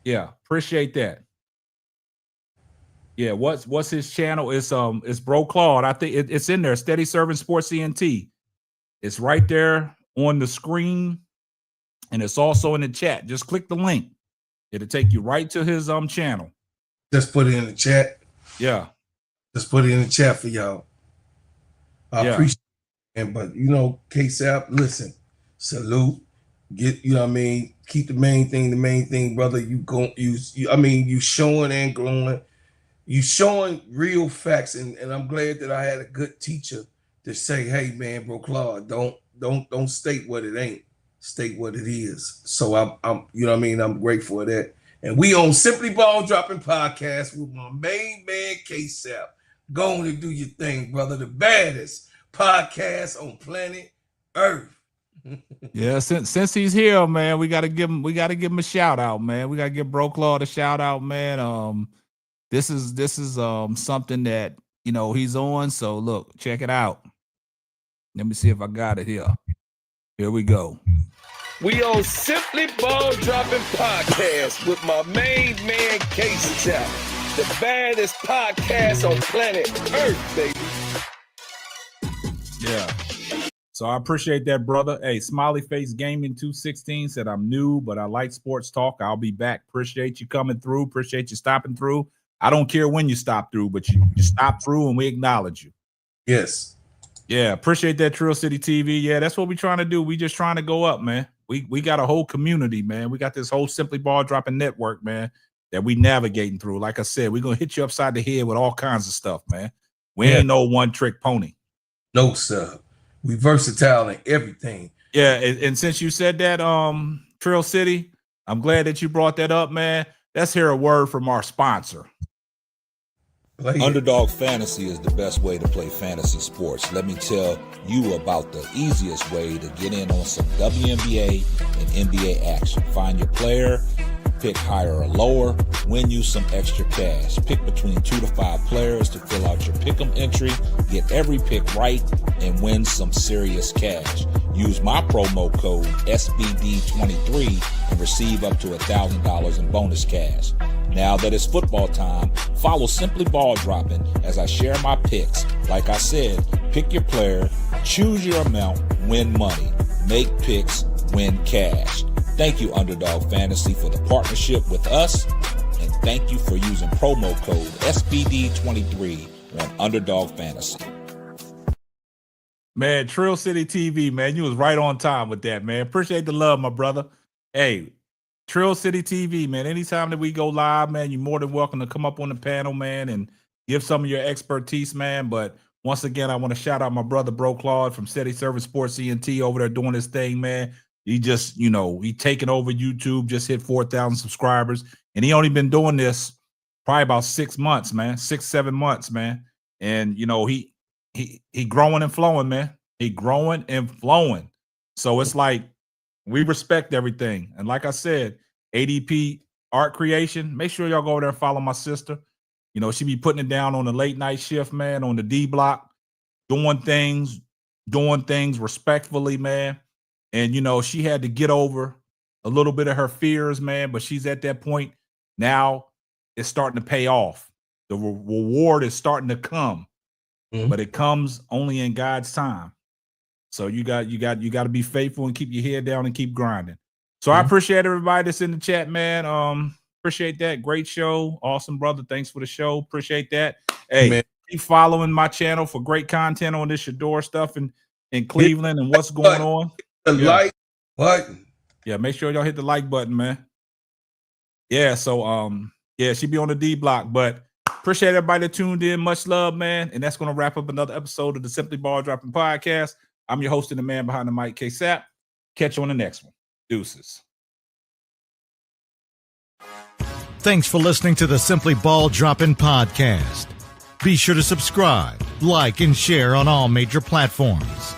Yeah, appreciate that. Yeah, what's his channel? It's Bro Claude. I think it's in there. Steady Serving Sports ENT. It's right there on the screen, and it's also in the chat. Just click the link. It'll take you right to his channel. Just put it in the chat. Yeah. Just put it in the chat for y'all. I appreciate it. But you know, K-Sap, listen, salute. Get, you know what I mean, keep the main thing, brother. You showing and glowing. you showing real facts, and I'm glad that I had a good teacher to say, hey man, bro Claude, don't state what it ain't, state what it is. So I'm you know what I mean, I'm grateful for that. And we on Simply Ball Dropping Podcast with my main man K-Sap. Go on and do your thing, brother. The baddest podcast on planet Earth. Yeah, since he's here, man, we gotta give him a shout out, man. We gotta give Bro Claude a shout out, man. This is something that he's on. So look, check it out. Let me see if I got it here. Here we go. We on Simply Ball Dropping Podcast with my main man K-Sap, the baddest podcast on planet Earth, baby. Yeah. So I appreciate that, brother. Hey, Smiley Face Gaming 216 said, I'm new, but I like sports talk. I'll be back. Appreciate you coming through. Appreciate you stopping through. I don't care when you stop through, but you stop through and we acknowledge you. Yes. Yeah, appreciate that, Trill City TV. Yeah, that's what we're trying to do. We just trying to go up, man. We got a whole community, man. We got this whole Simply Ball Dropping network, man, that we navigating through. Like I said, we're going to hit you upside the head with all kinds of stuff, man. We ain't no one-trick pony. No, sir. We versatile in everything. Yeah, and since you said that, Trill City, I'm glad that you brought that up, man. Let's hear a word from our sponsor. Underdog Fantasy is the best way to play fantasy sports. Let me tell you about the easiest way to get in on some WNBA and NBA action. Find your player, pick higher or lower, win you some extra cash. Pick between 2 to 5 players to fill out your pick'em entry, get every pick right, and win some serious cash. Use my promo code SBD23 and receive up to $1,000 in bonus cash. Now that it's football time, follow Simply Ball Dropping as I share my picks. Like I said, pick your player, choose your amount, win money. Make picks, win cash. Thank you, Underdog Fantasy, for the partnership with us, and thank you for using promo code SBD23 on Underdog Fantasy. Man, Trill City TV, man, you was right on time with that, man. Appreciate the love, my brother. Hey, Trill City TV, man, anytime that we go live, man, you're more than welcome to come up on the panel, man, and give some of your expertise, man. But once again, I want to shout out my brother, Bro Claude from Steady Service Sports ENT over there doing his thing, man. He just, he taking over YouTube, just hit 4,000 subscribers. And he only been doing this probably about 6 months, man, 6-7 months, man. And, he growing and flowing, man. He growing and flowing. So it's like, we respect everything. And like I said, ADP Art Creation, make sure y'all go over there and follow my sister. She be putting it down on the late night shift, man, on the D block, doing things respectfully, man. And, she had to get over a little bit of her fears, man, but she's at that point now. It's starting to pay off. The reward is starting to come, but it comes only in God's time. So you got to be faithful and keep your head down and keep grinding. So I appreciate everybody that's in the chat, man. Appreciate that. Great show. Awesome, brother. Thanks for the show. Appreciate that. Hey, man, keep following my channel for great content on this Shedeur stuff in Cleveland and what's going on. The like button. Yeah, make sure y'all hit the like button, man. Yeah, so she be on the D block, but appreciate everybody that tuned in. Much love, man. And that's going to wrap up another episode of the Simply Ball Dropping Podcast. I'm your host and the man behind the mic, K-Sap. Catch you on the next one. Deuces. Thanks for listening to the Simply Ball Dropping Podcast. Be sure to subscribe, like, and share on all major platforms.